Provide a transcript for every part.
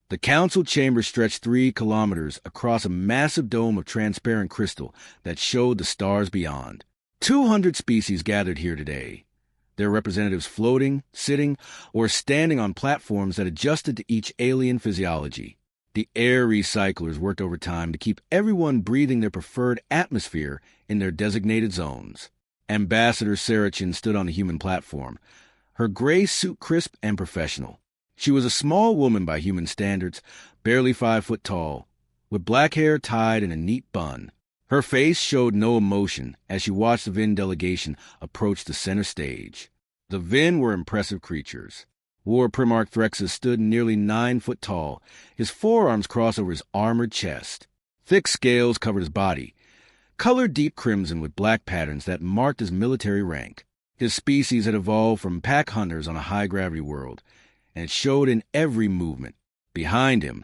The council chamber stretched 3 kilometers across a massive dome of transparent crystal that showed the stars beyond. 200 species gathered here today, their representatives floating, sitting, or standing on platforms that adjusted to each alien physiology. The air recyclers worked overtime to keep everyone breathing their preferred atmosphere in their designated zones. Ambassador Sarachin stood on the human platform, her gray suit crisp and professional. She was a small woman by human standards, barely 5 foot tall, with black hair tied in a neat bun. Her face showed no emotion as she watched the Vin delegation approach the center stage. The Vin were impressive creatures. War Primarch Threxus stood nearly 9 foot tall, his forearms crossed over his armored chest. Thick scales covered his body, colored deep crimson with black patterns that marked his military rank. His species had evolved from pack hunters on a high-gravity world, and it showed in every movement. Behind him,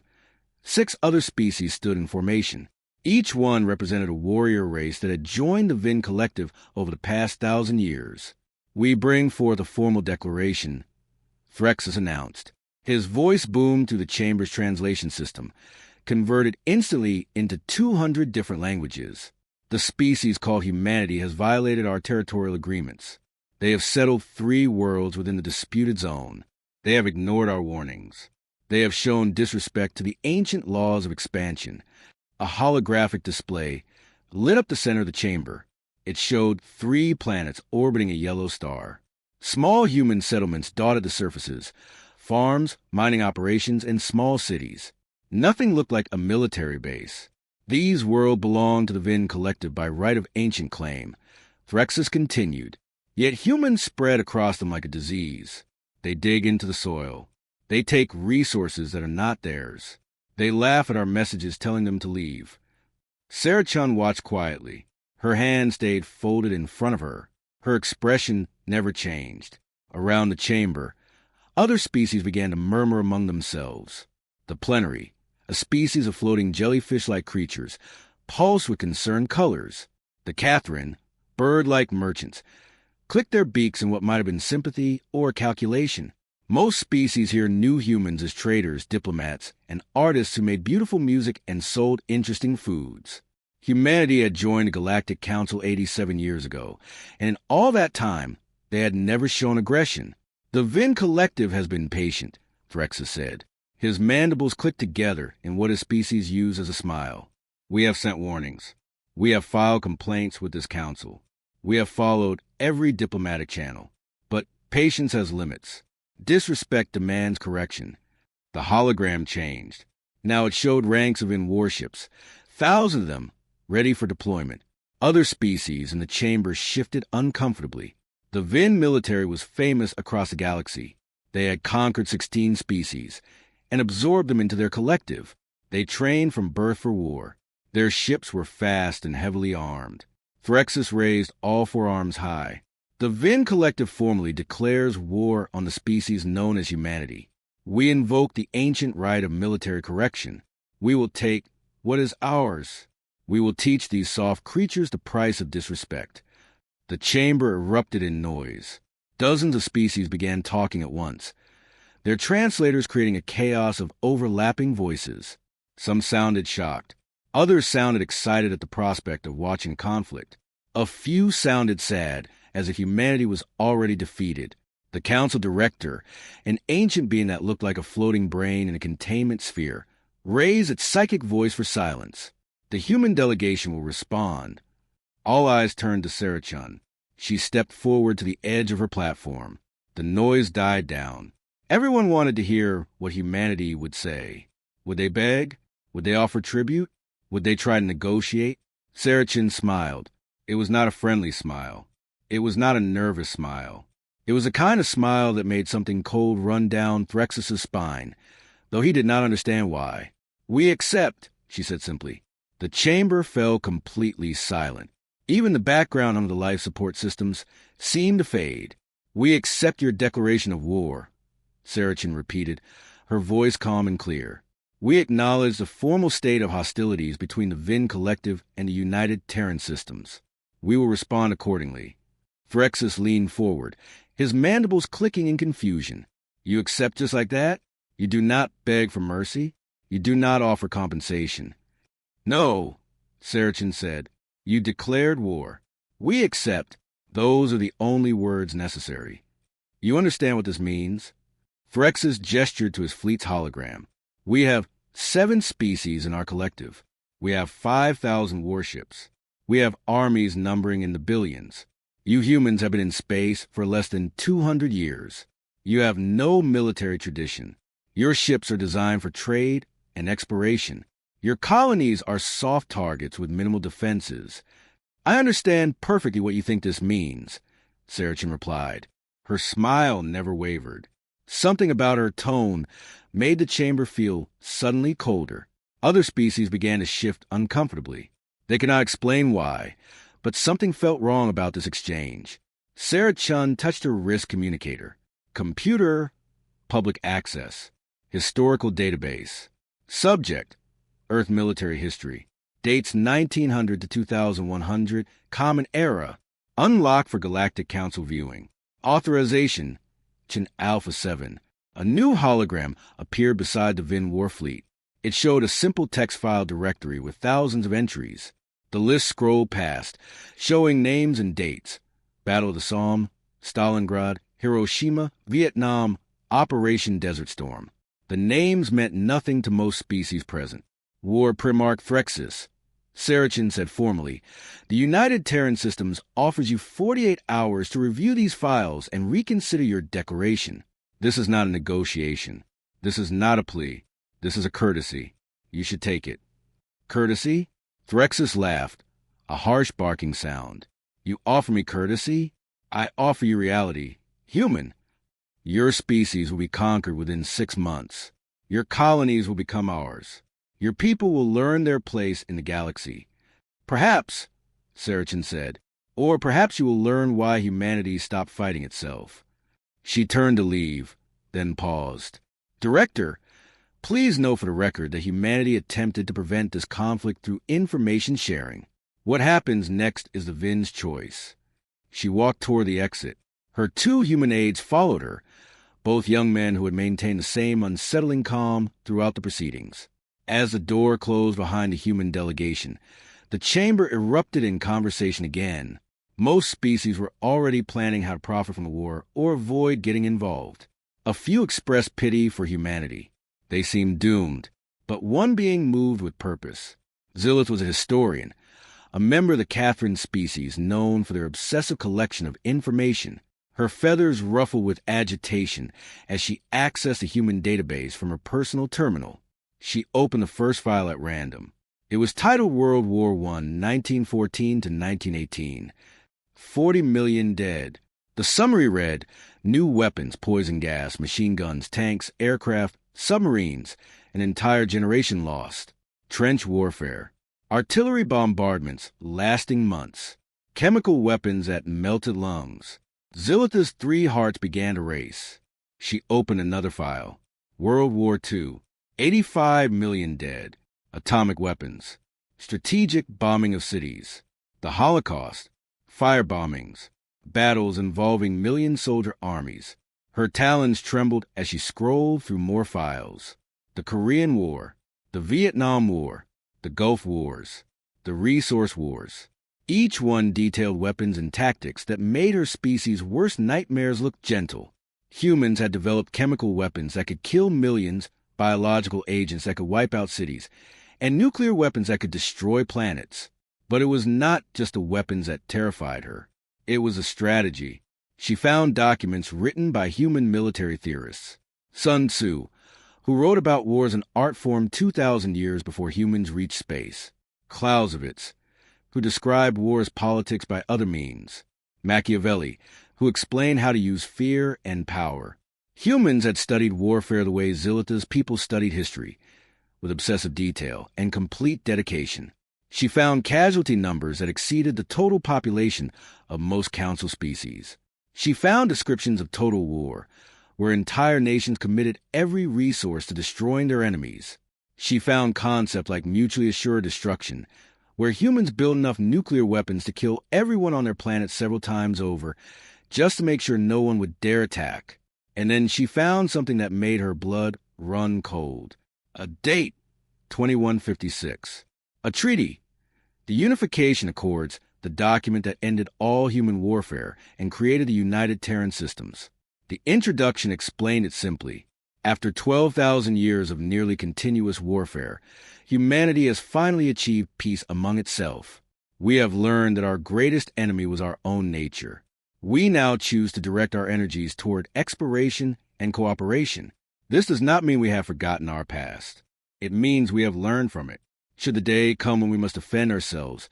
6 other species stood in formation. Each one represented a warrior race that had joined the Vin Collective over the past 1,000 years. "We bring forth a formal declaration," Threxus announced. His voice boomed through the chamber's translation system, converted instantly into 200 different languages. "The species called humanity has violated our territorial agreements. They have settled 3 worlds within the disputed zone. They have ignored our warnings. They have shown disrespect to the ancient laws of expansion." A holographic display lit up the center of the chamber. It showed 3 planets orbiting a yellow star. Small human settlements dotted the surfaces, farms, mining operations, and small cities. Nothing looked like a military base. These worlds belonged to the Vin Collective by right of ancient claim. Threxus continued. Yet humans spread across them like a disease. They dig into the soil. They take resources that are not theirs. They laugh at our messages telling them to leave. Sarah-chan watched quietly. Her hand stayed folded in front of her. Her expression never changed. Around the chamber, other species began to murmur among themselves. The plenary, a species of floating jellyfish-like creatures, pulsed with concerned colors. The Catherine, bird-like merchants, clicked their beaks in what might have been sympathy or calculation. Most species here knew humans as traders, diplomats, and artists who made beautiful music and sold interesting foods. Humanity had joined the Galactic Council 87 years ago, and in all that time, they had never shown aggression. "The Vin Collective has been patient," Threxus said. His mandibles clicked together in what his species used as a smile. "We have sent warnings. We have filed complaints with this council. We have followed every diplomatic channel. But patience has limits. Disrespect demands correction." The hologram changed. Now it showed ranks of warships, thousands of them, ready for deployment. Other species in the chamber shifted uncomfortably. The Vin military was famous across the galaxy. They had conquered 16 species and absorbed them into their collective. They trained from birth for war. Their ships were fast and heavily armed. Threxus raised all 4 arms high. "The Vin Collective formally declares war on the species known as humanity. We invoke the ancient right of military correction. We will take what is ours. We will teach these soft creatures the price of disrespect." The chamber erupted in noise. Dozens of species began talking at once, their translators creating a chaos of overlapping voices. Some sounded shocked. Others sounded excited at the prospect of watching conflict. A few sounded sad, as if humanity was already defeated. The council director, an ancient being that looked like a floating brain in a containment sphere, raised its psychic voice for silence. The human delegation will respond. All eyes turned to Sarah-chan. She stepped forward to the edge of her platform. The noise died down. Everyone wanted to hear what humanity would say. Would they beg? Would they offer tribute? Would they try to negotiate? Sarah-chan smiled. It was not a friendly smile. It was not a nervous smile. It was a kind of smile that made something cold run down Threxus's spine, though he did not understand why. "We accept," she said simply. The chamber fell completely silent. Even the background under the life support systems seemed to fade. "We accept your declaration of war," Sarachin repeated, her voice calm and clear. "We acknowledge the formal state of hostilities between the Vin Collective and the United Terran Systems. We will respond accordingly." Threxus leaned forward, his mandibles clicking in confusion. "You accept just like that?" You do not beg for mercy. You do not offer compensation. No, Saracen said. You declared war. We accept. Those are the only words necessary. You understand what this means? Phyrexis gestured to his fleet's hologram. We have 7 species in our collective. We have 5,000 warships. We have armies numbering in the billions. You humans have been in space for less than 200 years. You have no military tradition. Your ships are designed for trade and exploration. Your colonies are soft targets with minimal defenses. I understand perfectly what you think this means, Saracen replied. Her smile never wavered. Something about her tone made the chamber feel suddenly colder. Other species began to shift uncomfortably. They could not explain why, but something felt wrong about this exchange. Sarah Chun touched her wrist communicator. Computer, public access, historical database. Subject, Earth military history. Dates 1900 to 2100, common era. Unlocked for Galactic Council viewing. Authorization, Chin Alpha 7. A new hologram appeared beside the Vin War fleet. It showed a simple text file directory with thousands of entries. The list scrolled past, showing names and dates. Battle of the Somme, Stalingrad, Hiroshima, Vietnam, Operation Desert Storm. The names meant nothing to most species present. War Primarch Phyrexis. Saracen said formally, the United Terran Systems offers you 48 hours to review these files and reconsider your declaration. This is not a negotiation. This is not a plea. This is a courtesy. You should take it. Courtesy? Phyrexis laughed, a harsh barking sound. You offer me courtesy? I offer you reality. Human. Your species will be conquered within 6 months. Your colonies will become ours. Your people will learn their place in the galaxy. Perhaps, Saracen said, or perhaps you will learn why humanity stopped fighting itself. She turned to leave, then paused. Director, please know for the record that humanity attempted to prevent this conflict through information sharing. What happens next is the Vin's choice. She walked toward the exit. Her 2 human aides followed her, both young men who had maintained the same unsettling calm throughout the proceedings. As the door closed behind the human delegation, the chamber erupted in conversation again. Most species were already planning how to profit from the war or avoid getting involved. A few expressed pity for humanity. They seemed doomed, but one being moved with purpose. Zilith was a historian, a member of the Catherine species known for their obsessive collection of information. Her feathers ruffled with agitation as she accessed the human database from her personal terminal. She opened the first file at random. It was titled World War I, 1914 to 1918. 40 million dead. The summary read, new weapons, poison gas, machine guns, tanks, aircraft, submarines, an entire generation lost. Trench warfare. Artillery bombardments lasting months. Chemical weapons at melted lungs. Zilith's 3 hearts began to race. She opened another file. World War II. 85 million dead. Atomic weapons. Strategic bombing of cities. The Holocaust. Fire bombings. Battles involving million-soldier armies. Her talons trembled as she scrolled through more files. The Korean War. The Vietnam War. The Gulf Wars. The Resource Wars. Each one detailed weapons and tactics that made her species' worst nightmares look gentle. Humans had developed chemical weapons that could kill millions, biological agents that could wipe out cities, and nuclear weapons that could destroy planets. But it was not just the weapons that terrified her. It was a strategy. She found documents written by human military theorists. Sun Tzu, who wrote about war as an art form 2,000 years before humans reached space. Clausewitz, who described war as politics by other means. Machiavelli, who explained how to use fear and power. Humans had studied warfare the way Zilith's people studied history, with obsessive detail and complete dedication. She found casualty numbers that exceeded the total population of most council species. She found descriptions of total war, where entire nations committed every resource to destroying their enemies. She found concepts like mutually assured destruction, where humans build enough nuclear weapons to kill everyone on their planet several times over, just to make sure no one would dare attack. And then she found something that made her blood run cold. A date, 2156. A treaty, the Unification Accords, the document that ended all human warfare and created the United Terran Systems. The introduction explained it simply. After 12,000 years of nearly continuous warfare, humanity has finally achieved peace among itself. We have learned that our greatest enemy was our own nature. We now choose to direct our energies toward exploration and cooperation. This does not mean we have forgotten our past. It means we have learned from it. Should the day come when we must defend ourselves,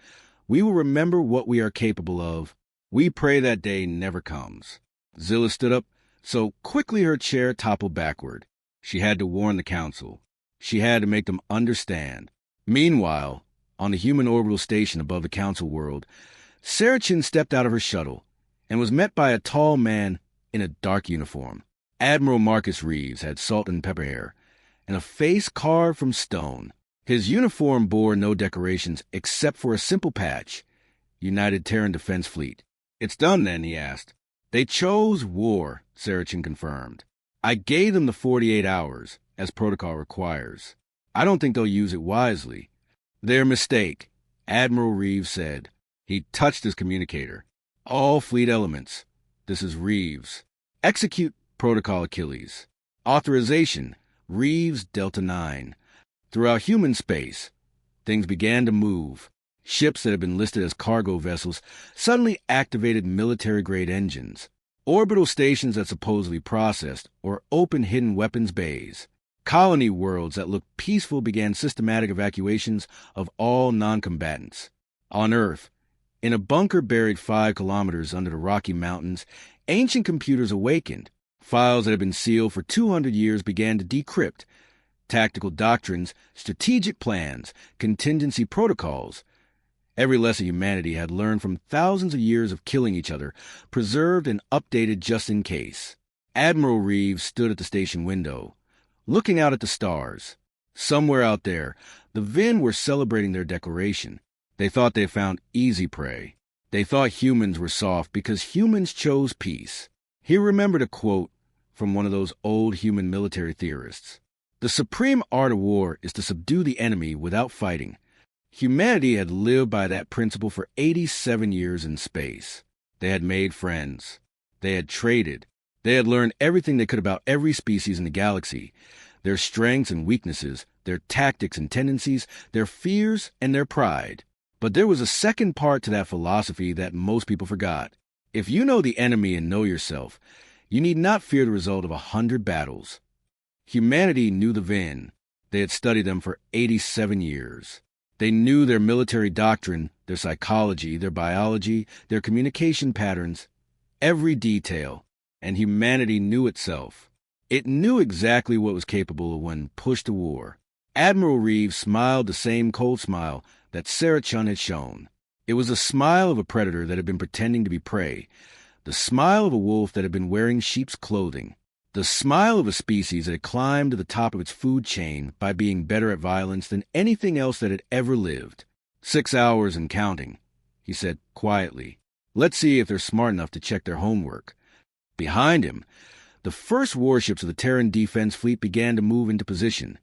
we will remember what we are capable of. We pray that day never comes. Zilla stood up, so quickly her chair toppled backward. She had to warn the council. She had to make them understand. Meanwhile, on the human orbital station above the council world, Sarachin stepped out of her shuttle and was met by a tall man in a dark uniform. Admiral Marcus Reeves had salt and pepper hair and a face carved from stone. His uniform bore no decorations except for a simple patch, United Terran Defense Fleet. "It's done then?" he asked. "They chose war," Sarachin confirmed. "I gave them the 48 hours, as protocol requires. I don't think they'll use it wisely." "Their mistake," Admiral Reeves said. He touched his communicator. "All fleet elements. This is Reeves. Execute Protocol Achilles. Authorization, Reeves Delta 9. Throughout human space, things began to move. Ships that had been listed as cargo vessels suddenly activated military-grade engines. Orbital stations that supposedly processed or opened hidden weapons bays. Colony worlds that looked peaceful began systematic evacuations of all non-combatants. On Earth, in a bunker buried 5 kilometers under the Rocky Mountains, ancient computers awakened. Files that had been sealed for 200 years began to decrypt. Tactical doctrines, strategic plans, contingency protocols. Every lesson humanity had learned from thousands of years of killing each other, preserved and updated just in case. Admiral Reeves stood at the station window, looking out at the stars. Somewhere out there, the Vin were celebrating their declaration. They thought they had found easy prey. They thought humans were soft because humans chose peace. He remembered a quote from one of those old human military theorists. "The supreme art of war is to subdue the enemy without fighting." Humanity had lived by that principle for 87 years in space. They had made friends. They had traded. They had learned everything they could about every species in the galaxy, their strengths and weaknesses, their tactics and tendencies, their fears and their pride. But there was a second part to that philosophy that most people forgot. If you know the enemy and know yourself, you need not fear the result of 100 battles. Humanity knew the Vin. They had studied them for 87 years. They knew their military doctrine, their psychology, their biology, their communication patterns, every detail, and humanity knew itself. It knew exactly what was capable of when pushed to war. Admiral Reeves smiled the same cold smile that Sarachin had shown. It was the smile of a predator that had been pretending to be prey, the smile of a wolf that had been wearing sheep's clothing, the smile of a species that had climbed to the top of its food chain by being better at violence than anything else that had ever lived. 6 hours and counting, he said quietly. Let's see if they're smart enough to check their homework. Behind him, the first warships of the Terran Defense Fleet began to move into position.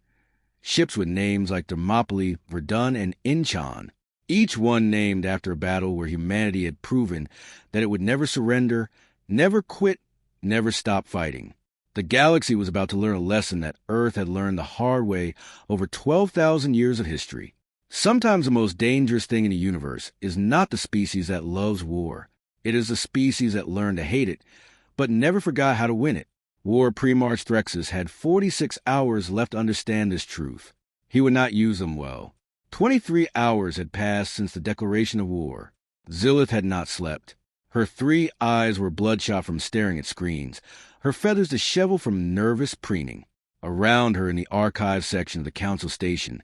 Ships with names like Thermopylae, Verdun, and Incheon, each one named after a battle where humanity had proven that it would never surrender, never quit, never stop fighting. The galaxy was about to learn a lesson that Earth had learned the hard way over 12,000 years of history. Sometimes the most dangerous thing in the universe is not the species that loves war. It is the species that learned to hate it, but never forgot how to win it. War Primarch Threxus had 46 hours left to understand this truth. He would not use them well. 23 hours had passed since the declaration of war. Zillith had not slept. Her 3 eyes were bloodshot from staring at screens, her feathers disheveled from nervous preening. Around her in the archive section of the council station,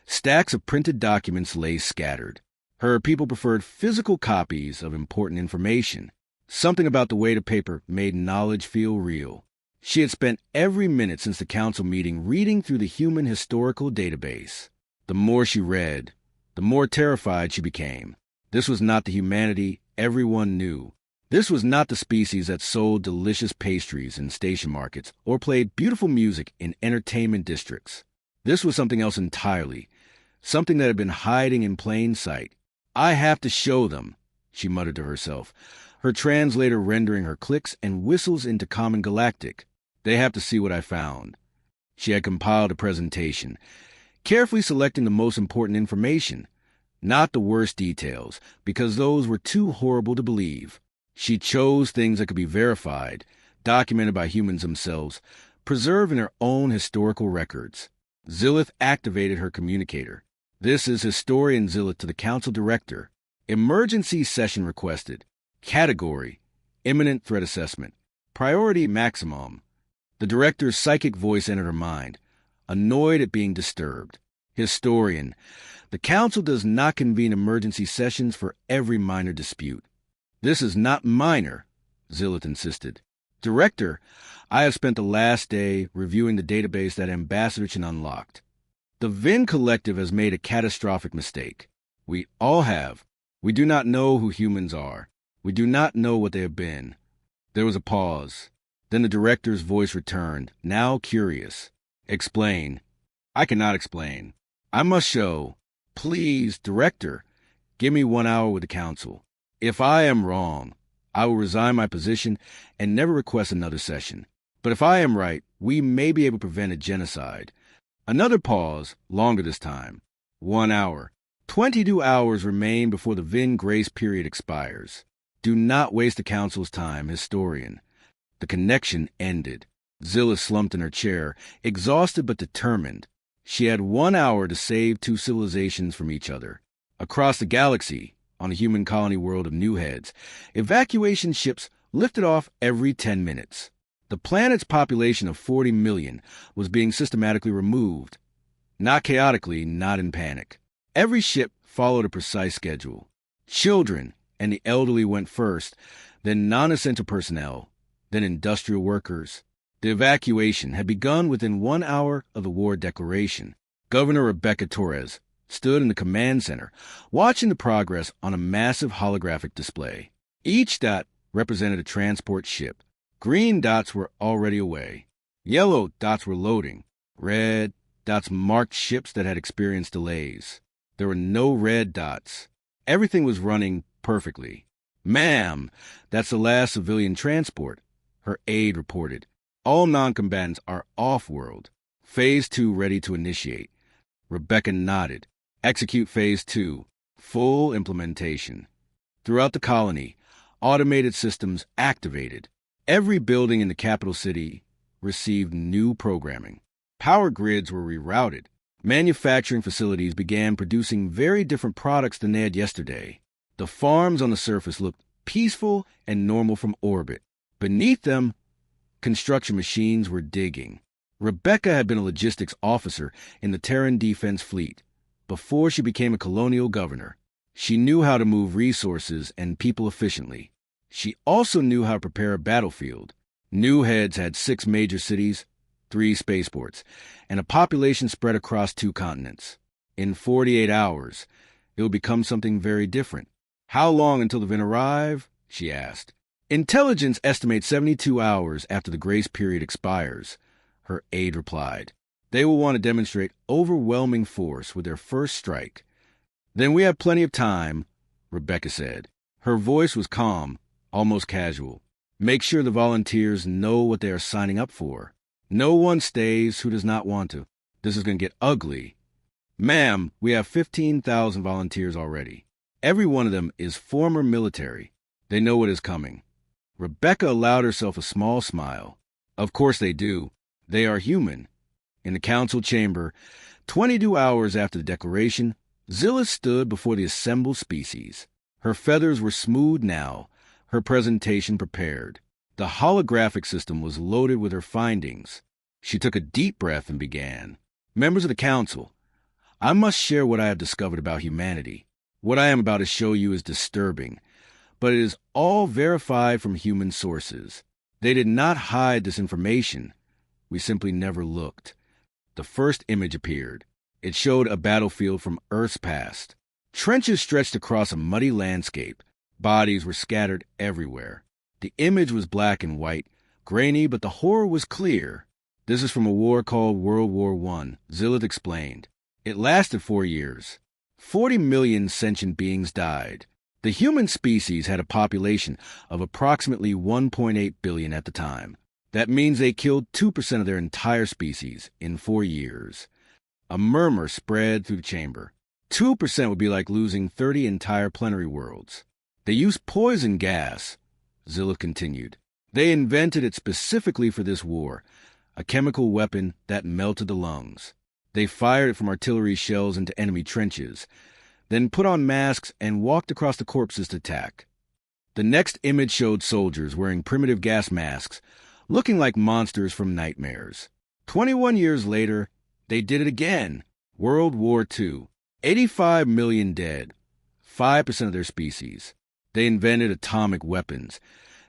stacks of printed documents lay scattered. Her people preferred physical copies of important information. Something about the weight of paper made knowledge feel real. She had spent every minute since the council meeting reading through the human historical database. The more she read, the more terrified she became. This was not the humanity everyone knew. This was not the species that sold delicious pastries in station markets or played beautiful music in entertainment districts. This was something else entirely, something that had been hiding in plain sight. I have to show them, she muttered to herself, her translator rendering her clicks and whistles into common galactic. They have to see what I found. She had compiled a presentation, carefully selecting the most important information, not the worst details, because those were too horrible to believe. She chose things that could be verified, documented by humans themselves, preserved in their own historical records. Zillith activated her communicator. This is Historian Zillith to the Council Director. Emergency session requested. Category: Imminent Threat Assessment. Priority Maximum. The Director's psychic voice entered her mind, annoyed at being disturbed. Historian: The Council does not convene emergency sessions for every minor dispute. This is not minor, Zillith insisted. Director: I have spent the last day reviewing the database that Ambassador Chen unlocked. The Vin Collective has made a catastrophic mistake. We all have. We do not know who humans are. We do not know what they have been. There was a pause. Then the Director's voice returned, now curious. Explain. I cannot explain. I must show. Please, Director, give me 1 hour with the Council. If I am wrong, I will resign my position and never request another session. But if I am right, we may be able to prevent a genocide. Another pause, longer this time. 1 hour. 22 hours remain before the Vin grace period expires. Do not waste the Council's time, Historian. The connection ended. Zilla slumped in her chair, exhausted but determined. She had 1 hour to save two civilizations from each other. Across the galaxy, on a human colony world of new heads, evacuation ships lifted off every 10 minutes. The planet's population of 40 million was being systematically removed. Not chaotically, not in panic. Every ship followed a precise schedule. Children and the elderly went first, then non-essential personnel, then industrial workers. The evacuation had begun within 1 hour of the war declaration. Governor Rebecca Torres stood in the command center, watching the progress on a massive holographic display. Each dot represented a transport ship. Green dots were already away. Yellow dots were loading. Red dots marked ships that had experienced delays. There were no red dots. Everything was running perfectly. Ma'am, that's the last civilian transport, her aide reported. All non-combatants are off-world. Phase 2 ready to initiate. Rebecca nodded. Execute Phase 2. Full implementation. Throughout the colony, automated systems activated. Every building in the capital city received new programming. Power grids were rerouted. Manufacturing facilities began producing very different products than they had yesterday. The farms on the surface looked peaceful and normal from orbit. Beneath them, construction machines were digging. Rebecca had been a logistics officer in the Terran Defense Fleet. Before she became a colonial governor, she knew how to move resources and people efficiently. She also knew how to prepare a battlefield. New Heads had 6 major cities, 3 spaceports, and a population spread across 2 continents. In 48 hours, it would become something very different. How long until the Vin arrive? She asked. Intelligence estimates 72 hours after the grace period expires, her aide replied. They will want to demonstrate overwhelming force with their first strike. Then we have plenty of time, Rebecca said. Her voice was calm, almost casual. Make sure the volunteers know what they are signing up for. No one stays who does not want to. This is going to get ugly. Ma'am, we have 15,000 volunteers already. Every one of them is former military. They know what is coming. Rebecca allowed herself a small smile. Of course they do. They are human. In the council chamber, 22 hours after the declaration, Zilla stood before the assembled species. Her feathers were smooth now, her presentation prepared. The holographic system was loaded with her findings. She took a deep breath and began. Members of the council, I must share what I have discovered about humanity. What I am about to show you is disturbing, but it is all verified from human sources. They did not hide this information. We simply never looked. The first image appeared. It showed a battlefield from Earth's past. Trenches stretched across a muddy landscape. Bodies were scattered everywhere. The image was black and white, grainy, but the horror was clear. This is from a war called World War I, Zillith explained. It lasted 4 years. 40 million sentient beings died. The human species had a population of approximately 1.8 billion at the time. That means they killed 2% of their entire species in 4 years. A murmur spread through the chamber. 2% would be like losing 30 entire plenary worlds. They used poison gas, Zillith continued. They invented it specifically for this war, a chemical weapon that melted the lungs. They fired it from artillery shells into enemy trenches, then put on masks and walked across the corpses to attack. The next image showed soldiers wearing primitive gas masks, looking like monsters from nightmares. 21 years later, they did it again. World War II. 85 million dead, 5% of their species. They invented atomic weapons,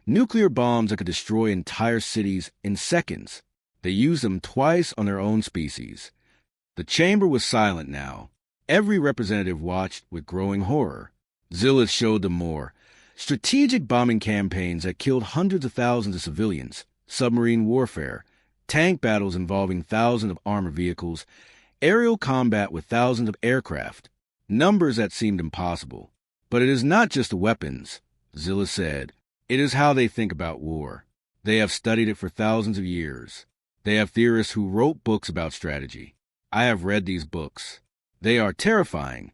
nuclear bombs that could destroy entire cities in seconds. They used them twice on their own species. The chamber was silent now. Every representative watched with growing horror. Zillith showed them more. Strategic bombing campaigns that killed hundreds of thousands of civilians, submarine warfare, tank battles involving thousands of armored vehicles, aerial combat with thousands of aircraft. Numbers that seemed impossible. But it is not just the weapons, Zillith said. It is how they think about war. They have studied it for thousands of years. They have theorists who wrote books about strategy. I have read these books. They are terrifying.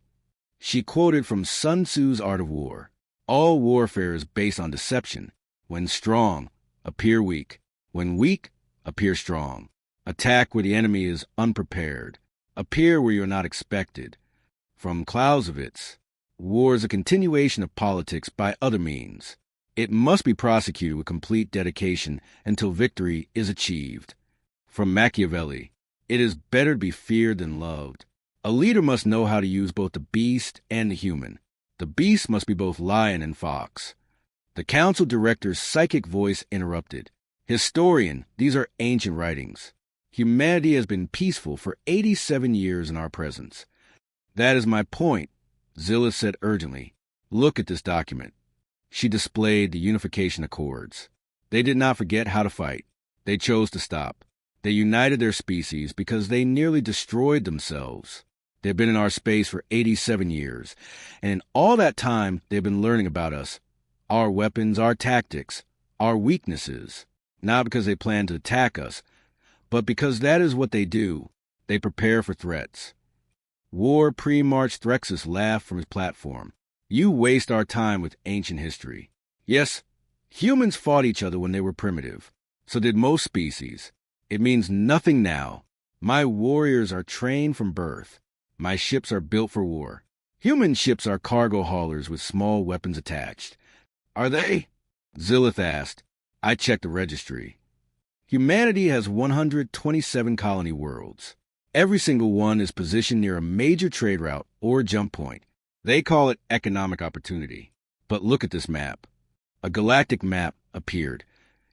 She quoted from Sun Tzu's Art of War. All warfare is based on deception. When strong, appear weak. When weak, appear strong. Attack where the enemy is unprepared. Appear where you are not expected. From Clausewitz, war is a continuation of politics by other means. It must be prosecuted with complete dedication until victory is achieved. From Machiavelli, it is better to be feared than loved. A leader must know how to use both the beast and the human. The beast must be both lion and fox. The council director's psychic voice interrupted. Historian, these are ancient writings. Humanity has been peaceful for 87 years in our presence. That is my point, Zillith said urgently. Look at this document. She displayed the Unification Accords. They did not forget how to fight. They chose to stop. They united their species because they nearly destroyed themselves. They've been in our space for 87 years, and in all that time, they've been learning about us, our weapons, our tactics, our weaknesses, not because they plan to attack us, but because that is what they do. They prepare for threats. War pre-March Threxus laughed from his platform. You waste our time with ancient history. Yes, humans fought each other when they were primitive. So did most species. It means nothing now. My warriors are trained from birth. My ships are built for war. Human ships are cargo haulers with small weapons attached. Are they? Zillith asked. I checked the registry. Humanity has 127 colony worlds. Every single one is positioned near a major trade route or jump point. They call it economic opportunity. But look at this map. A galactic map appeared,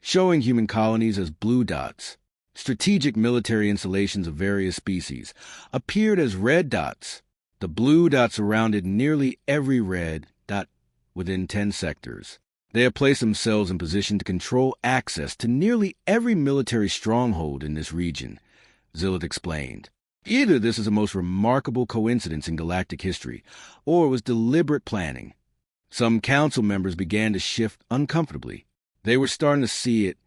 showing human colonies as blue dots. Strategic military installations of various species appeared as red dots. The blue dots surrounded nearly every red dot within 10 sectors. They have placed themselves in position to control access to nearly every military stronghold in this region, Zillith explained. Either this is the most remarkable coincidence in galactic history, or it was deliberate planning. Some council members began to shift uncomfortably. They were starting to see it,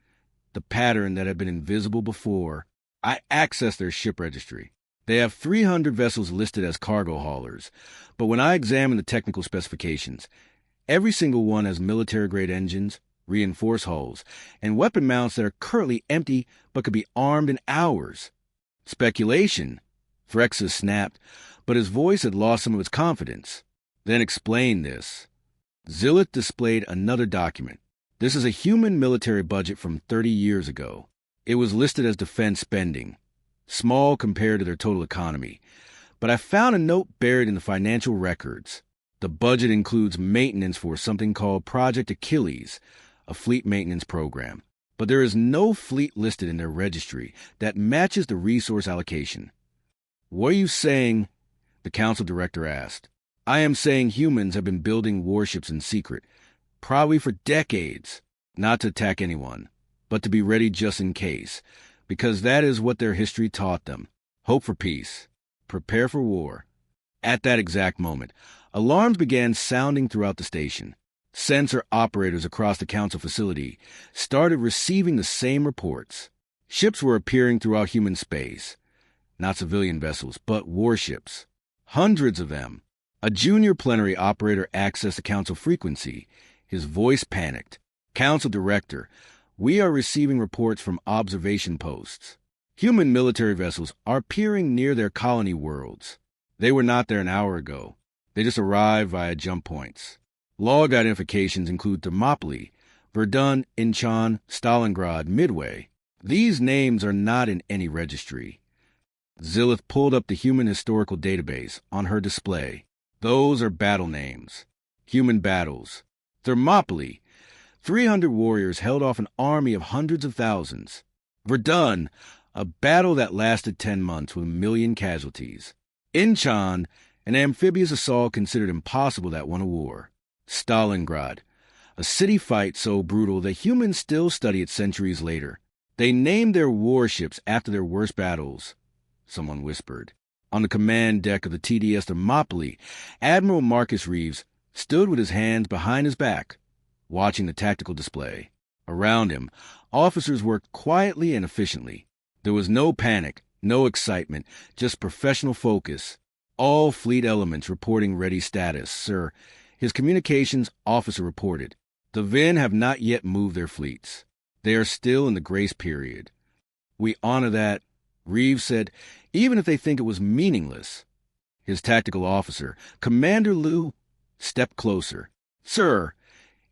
the pattern that had been invisible before. I accessed their ship registry. They have 300 vessels listed as cargo haulers, but when I examined the technical specifications, every single one has military-grade engines, reinforced hulls, and weapon mounts that are currently empty but could be armed in hours. Speculation. Threxus snapped, but his voice had lost some of its confidence. Then explain this. Zillith displayed another document. This is a human military budget from 30 years ago. It was listed as defense spending, small compared to their total economy. But I found a note buried in the financial records. The budget includes maintenance for something called Project Achilles, a fleet maintenance program. But there is no fleet listed in their registry that matches the resource allocation. What are you saying? The council director asked. I am saying humans have been building warships in secret, probably for decades, not to attack anyone, but to be ready just in case, because that is what their history taught them. Hope for peace. Prepare for war. At that exact moment, alarms began sounding throughout the station. Sensor operators across the council facility started receiving the same reports. Ships were appearing throughout human space. Not civilian vessels, but warships. Hundreds of them. A junior plenary operator accessed the council frequency. His voice panicked. Council director, we are receiving reports from observation posts. Human military vessels are appearing near their colony worlds. They were not there an hour ago. They just arrived via jump points. Log identifications include Thermopylae, Verdun, Incheon, Stalingrad, Midway. These names are not in any registry. Zilith pulled up the human historical database on her display. Those are battle names. Human battles. Thermopylae. 300 warriors held off an army of hundreds of thousands. Verdun. A battle that lasted 10 months with 1 million casualties. Incheon. An amphibious assault considered impossible that won a war. Stalingrad. A city fight so brutal that humans still study it centuries later. They named their warships after their worst battles, someone whispered. On the command deck of the TDS Thermopylae, Admiral Marcus Reeves stood with his hands behind his back, watching the tactical display. Around him, officers worked quietly and efficiently. There was no panic, no excitement, just professional focus. All fleet elements reporting ready status, sir. His communications officer reported. The Vin have not yet moved their fleets. They are still in the grace period. We honor that, Reeves said, even if they think it was meaningless. His tactical officer, Commander Liu, stepped closer. Sir,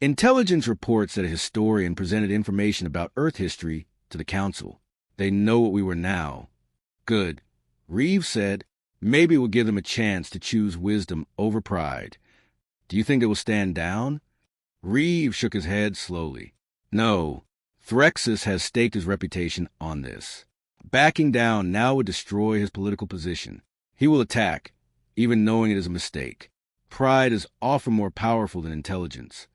intelligence reports that a historian presented information about Earth history to the Council. They know what we were now. Good. Reeves said, maybe we'll give them a chance to choose wisdom over pride. Do you think they will stand down? Reeves shook his head slowly. No. Threxus has staked his reputation on this. Backing down now would destroy his political position. He will attack, even knowing it is a mistake. Pride is often more powerful than intelligence.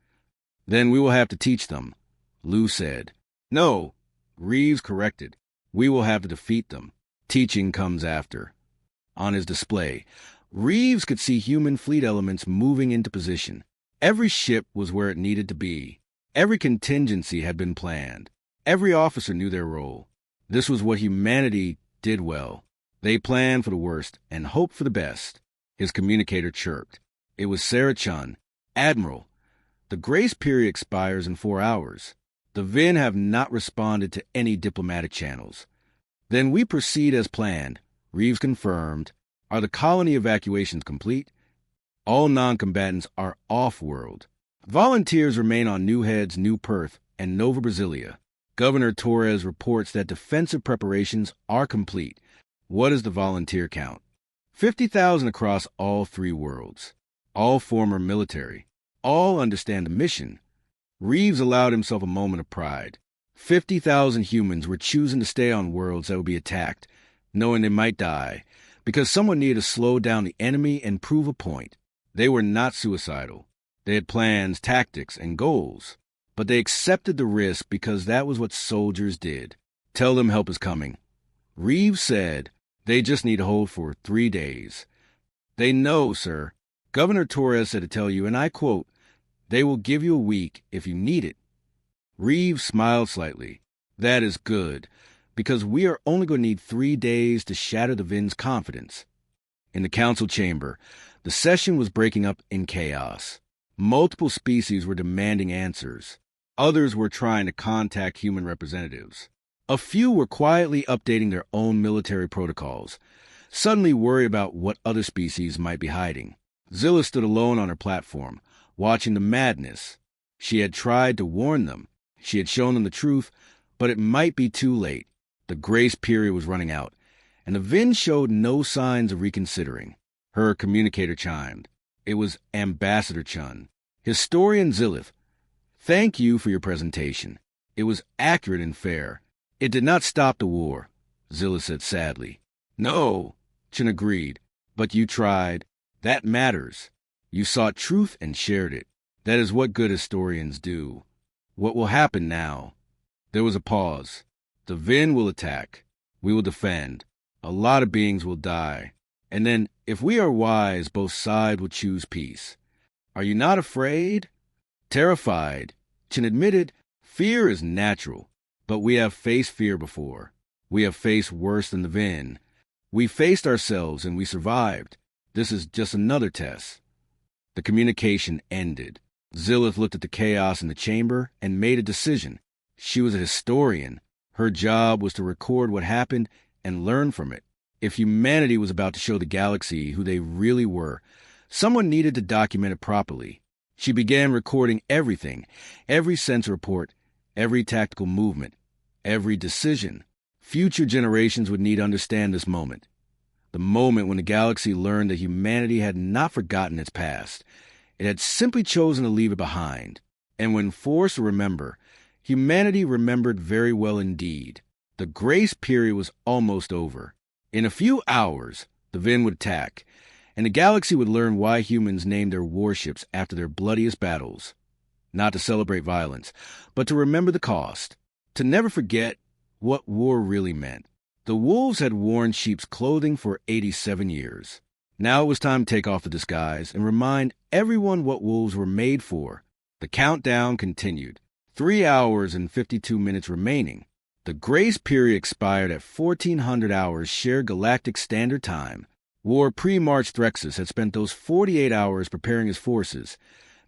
Then we will have to teach them, Liu said. No, Reeves corrected. We will have to defeat them. Teaching comes after. On his display, Reeves could see human fleet elements moving into position. Every ship was where it needed to be. Every contingency had been planned. Every officer knew their role. This was what humanity did well. They planned for the worst and hoped for the best. His communicator chirped. It was Sarah Chun. Admiral, the grace period expires in 4 hours. The Vin have not responded to any diplomatic channels. Then we proceed as planned, Reeves confirmed. Are the colony evacuations complete? All non-combatants are off-world. Volunteers remain on New Heads, New Perth, and Nova Brasilia. Governor Torres reports that defensive preparations are complete. What is the volunteer count? 50,000 across all 3 worlds. All former military. All understand the mission. Reeves allowed himself a moment of pride. 50,000 humans were choosing to stay on worlds that would be attacked, knowing they might die, because someone needed to slow down the enemy and prove a point. They were not suicidal. They had plans, tactics, and goals. But they accepted the risk because that was what soldiers did. Tell them help is coming. Reeves said they just need to hold for 3 days. They know, sir. Governor Torres said to tell you, and I quote, they will give you a week if you need it. Reeves smiled slightly. That is good, because we are only going to need 3 days to shatter the Vin's confidence. In the council chamber, the session was breaking up in chaos. Multiple species were demanding answers. Others were trying to contact human representatives. A few were quietly updating their own military protocols, suddenly worried about what other species might be hiding. Zilla stood alone on her platform, watching the madness. She had tried to warn them. She had shown them the truth, but it might be too late. The grace period was running out, and the Vin showed no signs of reconsidering. Her communicator chimed. It was Ambassador Chun. Historian Zilith, thank you for your presentation. It was accurate and fair. It did not stop the war, Zilith said sadly. No, Chun agreed, but you tried. That matters. You sought truth and shared it. That is what good historians do. What will happen now? There was a pause. The Vin will attack. We will defend. A lot of beings will die. And then, if we are wise, both sides will choose peace. Are you not afraid? Terrified. Chin admitted, fear is natural. But we have faced fear before. We have faced worse than the Vin. We faced ourselves and we survived. This is just another test. The communication ended. Zillith looked at the chaos in the chamber and made a decision. She was a historian. Her job was to record what happened and learn from it. If humanity was about to show the galaxy who they really were, someone needed to document it properly. She began recording everything, every sensor report, every tactical movement, every decision. Future generations would need to understand this moment. The moment when the galaxy learned that humanity had not forgotten its past. It had simply chosen to leave it behind. And when forced to remember, humanity remembered very well indeed. The grace period was almost over. In a few hours, the Vin would attack, and the galaxy would learn why humans named their warships after their bloodiest battles. Not to celebrate violence, but to remember the cost. To never forget what war really meant. The wolves had worn sheep's clothing for 87 years. Now it was time to take off the disguise and remind everyone what wolves were made for. The countdown continued. 3 hours and 52 minutes remaining. The grace period expired at 1400 hours shared galactic standard time. War pre-March Threxus had spent those 48 hours preparing his forces,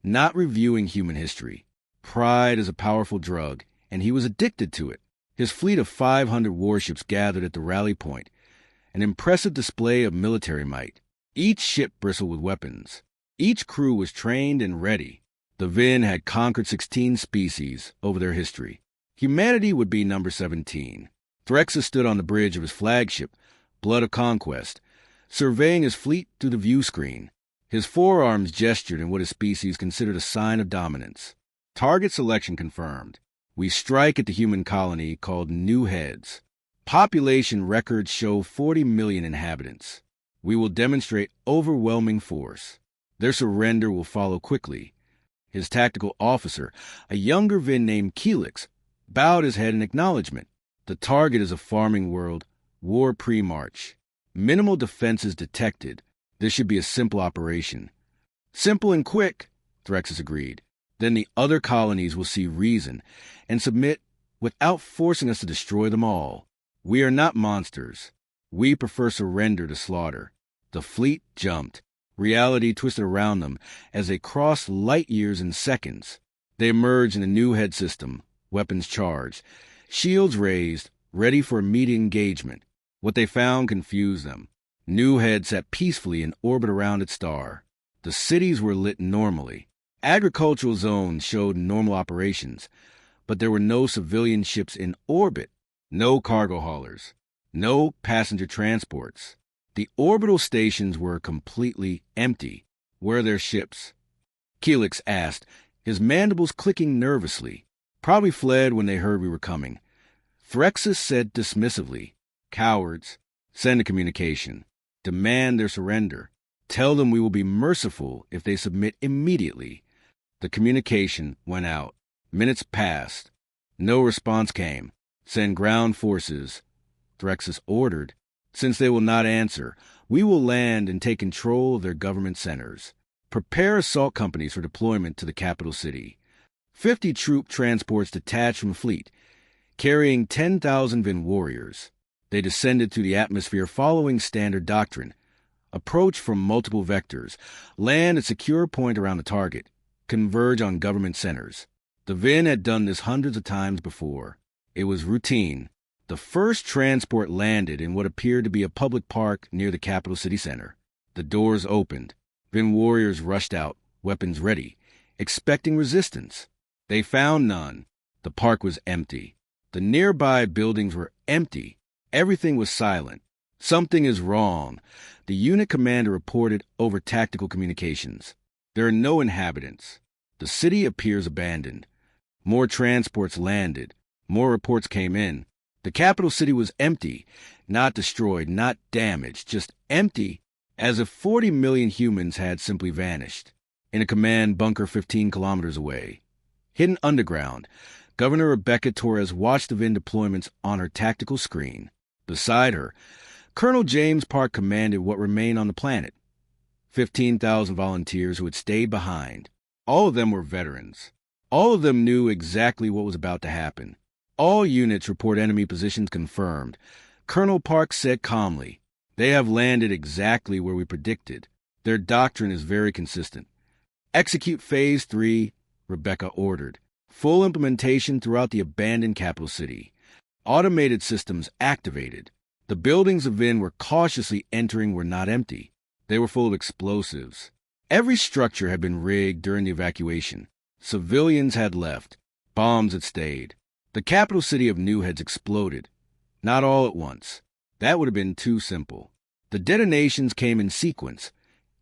not reviewing human history. Pride is a powerful drug, and he was addicted to it. His fleet of 500 warships gathered at the rally point, an impressive display of military might. Each ship bristled with weapons. Each crew was trained and ready. The Vin had conquered 16 species over their history. Humanity would be number 17. Threxus stood on the bridge of his flagship, Blood of Conquest, surveying his fleet through the view screen. His forearms gestured in what his species considered a sign of dominance. Target selection confirmed. We strike at the human colony called New Heads. Population records show 40 million inhabitants. We will demonstrate overwhelming force. Their surrender will follow quickly. His tactical officer, a younger Vin named Kelix, bowed his head in acknowledgement. The target is a farming world, war pre-March. Minimal defenses detected. This should be a simple operation. Simple and quick, Threxus agreed. Then the other colonies will see reason and submit without forcing us to destroy them all. We are not monsters. We prefer surrender to slaughter. The fleet jumped. Reality twisted around them as they crossed light years in seconds. They emerged in the New Head system, weapons charged, shields raised, ready for immediate engagement. What they found confused them. New Head sat peacefully in orbit around its star. The cities were lit normally. Agricultural zones showed normal operations, but there were no civilian ships in orbit, no cargo haulers, no passenger transports. The orbital stations were completely empty. Where are their ships? Kelix asked, his mandibles clicking nervously. Probably fled when they heard we were coming. Threxus said dismissively, cowards, send a communication. Demand their surrender. Tell them we will be merciful if they submit immediately. The communication went out. Minutes passed. No response came. Send ground forces. Threxus ordered. Since they will not answer, we will land and take control of their government centers. Prepare assault companies for deployment to the capital city. 50 troop transports detached from fleet, carrying 10,000 Vin warriors. They descended through the atmosphere following standard doctrine. Approach from multiple vectors. Land at secure point around the target. Converge on government centers. The Vin had done this hundreds of times before. It was routine. The first transport landed in what appeared to be a public park near the capital city center. The doors opened. Vin warriors rushed out, weapons ready, expecting resistance. They found none. The park was empty. The nearby buildings were empty. Everything was silent. Something is wrong, the unit commander reported over tactical communications. There are no inhabitants. The city appears abandoned. More transports landed. More reports came in. The capital city was empty, not destroyed, not damaged, just empty, as if 40 million humans had simply vanished. in a command bunker 15 kilometers away. Hidden underground, Governor Rebecca Torres watched the VIN deployments on her tactical screen. Beside her, Colonel James Park commanded what remained on the planet. 15,000 volunteers who had stayed behind. All of them were veterans. All of them knew exactly what was about to happen. All units report enemy positions confirmed. Colonel Park said calmly, "They have landed exactly where we predicted. Their doctrine is very consistent. Execute Phase 3, Rebecca ordered. Full implementation throughout the abandoned capital city. Automated systems activated. The buildings the VIN were cautiously entering were not empty. They were full of explosives. Every structure had been rigged during the evacuation. Civilians had left. Bombs had stayed. The capital city of New had exploded. Not all at once. That would have been too simple. The detonations came in sequence,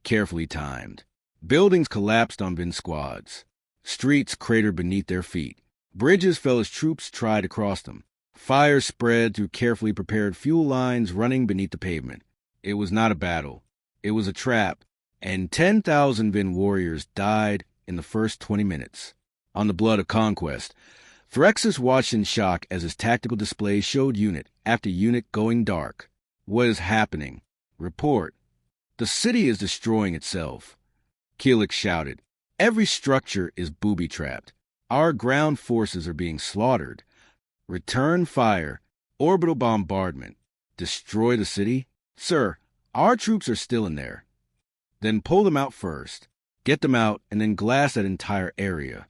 carefully timed. Buildings collapsed on VIN squads. Streets cratered beneath their feet. Bridges fell as troops tried to cross them. Fire spread through carefully prepared fuel lines running beneath the pavement. It was not a battle. It was a trap, and 10,000 VIN warriors died in the first 20 minutes. On the blood of conquest, Threxus watched in shock as his tactical display showed unit after unit going dark. What is happening? Report. The city is destroying itself. Keelix shouted. Every structure is booby-trapped. Our ground forces are being slaughtered. Return fire. Orbital bombardment. Destroy the city? Sir, our troops are still in there. Then pull them out first. Get them out and then glass that entire area.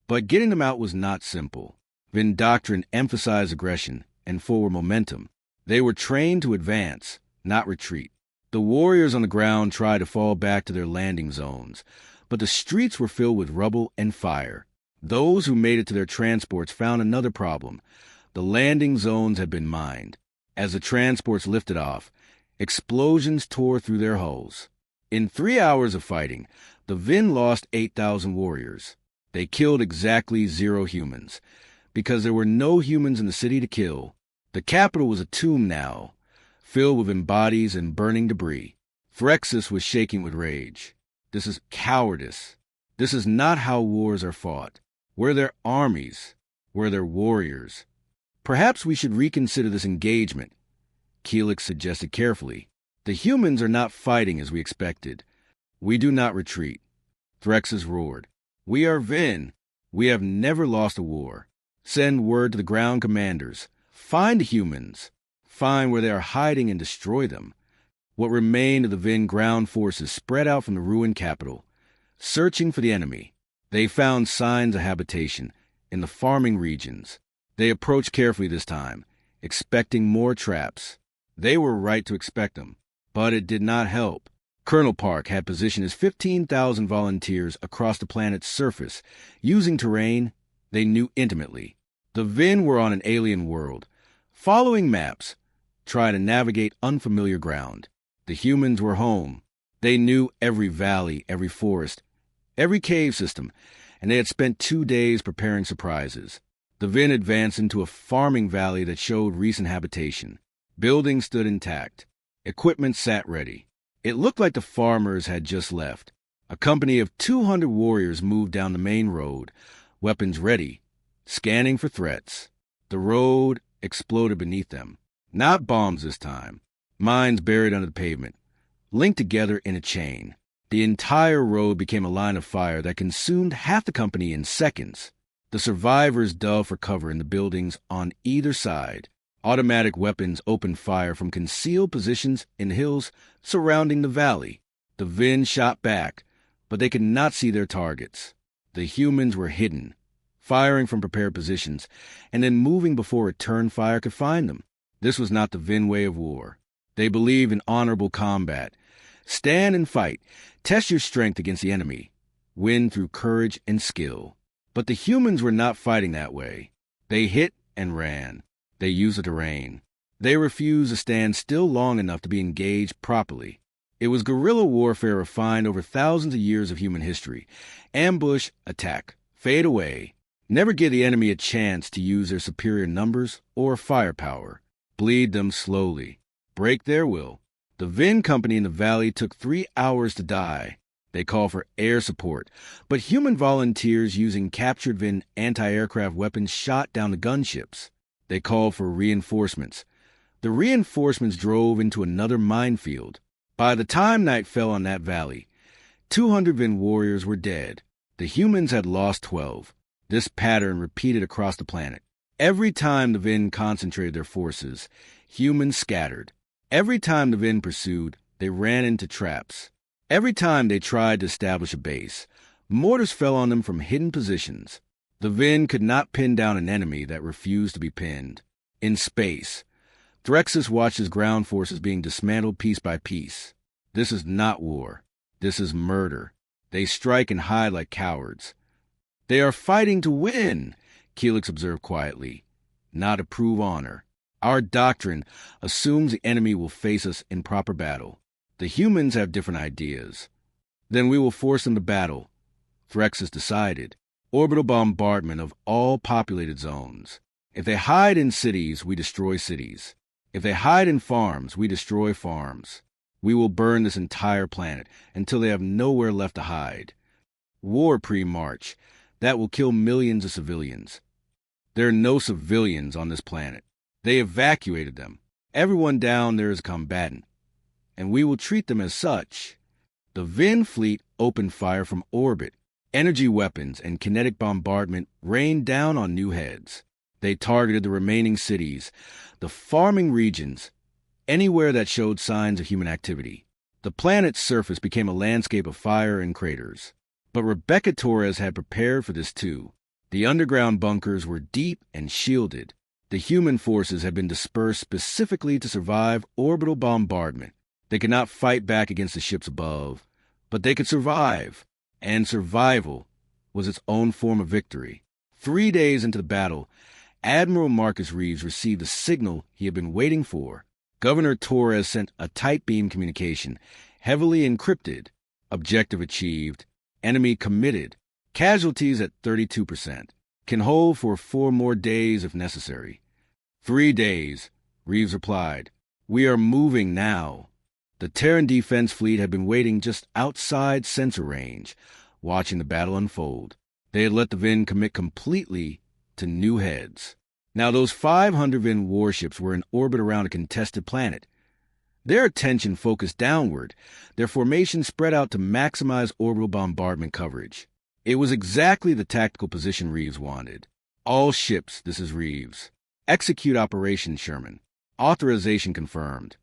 But getting them out was not simple. VIN doctrine emphasized aggression and forward momentum. They were trained to advance, not retreat. The warriors on the ground tried to fall back to their landing zones, but the streets were filled with rubble and fire. Those who made it to their transports found another problem. The landing zones had been mined. As the transports lifted off, explosions tore through their hulls. In 3 hours of fighting, the VIN lost 8,000 warriors. They killed exactly 0 humans, because there were no humans in the city to kill. The capital was a tomb now, filled with bodies and burning debris. Threxus was shaking with rage. This is cowardice. This is not how wars are fought. We're their armies. We're their warriors. Perhaps we should reconsider this engagement, Keelix suggested carefully. The humans are not fighting as we expected. We do not retreat. Threxus roared. We are VIN. We have never lost a war. Send word to the ground commanders. Find the humans. Find where they are hiding and destroy them. What remained of the VIN ground forces spread out from the ruined capital, searching for the enemy. They found signs of habitation in the farming regions. They approached carefully this time, expecting more traps. They were right to expect them, but it did not help. Colonel Park had positioned his 15,000 volunteers across the planet's surface, using terrain they knew intimately. The VIN were on an alien world, following maps, trying to navigate unfamiliar ground. The humans were home. They knew every valley, every forest, every cave system, and they had spent 2 days preparing surprises. The VIN advanced into a farming valley that showed recent habitation. Buildings stood intact. Equipment sat ready. It looked like the farmers had just left. A company of 200 warriors moved down the main road, weapons ready, scanning for threats. The road exploded beneath them. Not bombs this time. Mines buried under the pavement, linked together in a chain. The entire road became a line of fire that consumed half the company in seconds. The survivors dove for cover in the buildings on either side. Automatic weapons opened fire from concealed positions in hills surrounding the valley. The VIN shot back, but they could not see their targets. The humans were hidden, firing from prepared positions, and then moving before return fire could find them. This was not the VIN way of war. They believed in honorable combat. Stand and fight. Test your strength against the enemy. Win through courage and skill. But the humans were not fighting that way. They hit and ran. They used the terrain. They refused to stand still long enough to be engaged properly. It was guerrilla warfare refined over thousands of years of human history. Ambush, attack, fade away. Never give the enemy a chance to use their superior numbers or firepower. Bleed them slowly. Break their will. The VIN company in the valley took 3 hours to die. They call for air support, but human volunteers using captured Vin anti-aircraft weapons shot down the gunships. They called for reinforcements. The reinforcements drove into another minefield. By the time night fell on that valley, 200 Vin warriors were dead. The humans had lost 12. This pattern repeated across the planet. Every time the Vin concentrated their forces, humans scattered. Every time the Vin pursued, they ran into traps. Every time they tried to establish a base, mortars fell on them from hidden positions. The Vin could not pin down an enemy that refused to be pinned. In space, Threxus watched his ground forces being dismantled piece by piece. This is not war. This is murder. They strike and hide like cowards. They are fighting to win, Keelix observed quietly, not to prove honor. Our doctrine assumes the enemy will face us in proper battle. The humans have different ideas. Then we will force them to battle. Threxus decided. Orbital bombardment of all populated zones. If they hide in cities, we destroy cities. If they hide in farms, we destroy farms. We will burn this entire planet until they have nowhere left to hide. War pre-March. That will kill millions of civilians. There are no civilians on this planet. They evacuated them. Everyone down there is a combatant, and we will treat them as such. The Vin fleet opened fire from orbit. Energy weapons and kinetic bombardment rained down on New Heads. They targeted the remaining cities, the farming regions, anywhere that showed signs of human activity. The planet's surface became a landscape of fire and craters. But Rebecca Torres had prepared for this too. The underground bunkers were deep and shielded. The human forces had been dispersed specifically to survive orbital bombardment. They could not fight back against the ships above, but they could survive. And survival was its own form of victory. 3 days into the battle, Admiral Marcus Reeves received the signal he had been waiting for. Governor Torres sent a tight beam communication, heavily encrypted. Objective achieved. Enemy committed. Casualties at 32%. Can hold for 4 more days if necessary. 3 days, Reeves replied. We are moving now. The Terran Defense Fleet had been waiting just outside sensor range, watching the battle unfold. They had let the Vin commit completely to New Heads. Now those 500 Vin warships were in orbit around a contested planet. Their attention focused downward, their formation spread out to maximize orbital bombardment coverage. It was exactly the tactical position Reeves wanted. All ships, this is Reeves. Execute Operation Sherman. Authorization confirmed.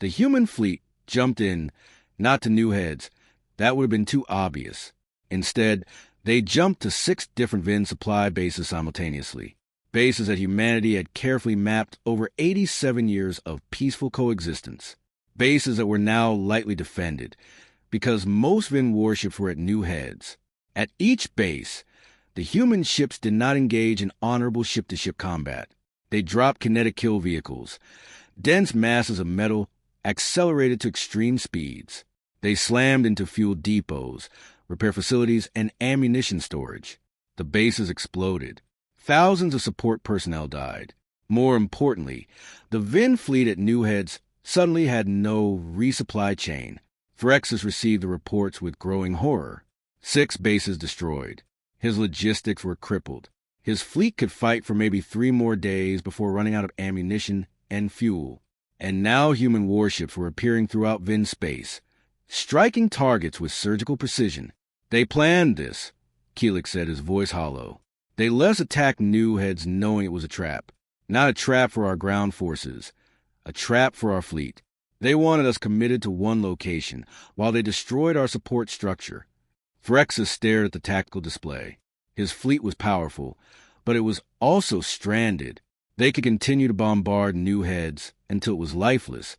The human fleet jumped in, not to New Heads. That would have been too obvious. Instead, they jumped to 6 different Vin supply bases simultaneously. Bases that humanity had carefully mapped over 87 years of peaceful coexistence. Bases that were now lightly defended, because most Vin warships were at New Heads. At each base, the human ships did not engage in honorable ship-to-ship combat. They dropped kinetic kill vehicles. Dense masses of metal accelerated to extreme speeds. They slammed into fuel depots, repair facilities, and ammunition storage. The bases exploded. Thousands of support personnel died. More importantly, the Vin fleet at New Heads suddenly had no resupply chain. Threxus received the reports with growing horror. 6 bases destroyed. His logistics were crippled. His fleet could fight for maybe 3 more days before running out of ammunition and fuel. And now human warships were appearing throughout Vin space, striking targets with surgical precision. They planned this, Keelix said, his voice hollow. They let us attack New Heads knowing it was a trap. Not a trap for our ground forces, a trap for our fleet. They wanted us committed to one location, while they destroyed our support structure. Threxus stared at the tactical display. His fleet was powerful, but it was also stranded. They could continue to bombard New Heads until it was lifeless,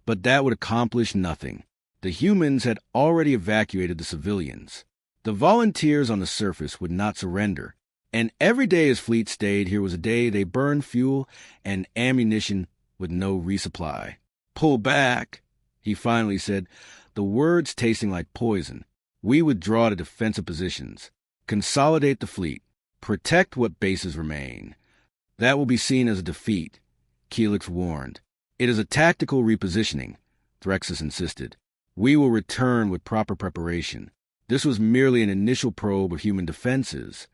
but that would accomplish nothing. The humans had already evacuated the civilians. The volunteers on the surface would not surrender, and every day his fleet stayed here was a day they burned fuel and ammunition with no resupply. Pull back, he finally said, the words tasting like poison. We withdraw to defensive positions. Consolidate the fleet. Protect what bases remain. That will be seen as a defeat, Keelix warned. It is a tactical repositioning, Threxus insisted. We will return with proper preparation. This was merely an initial probe of human defenses,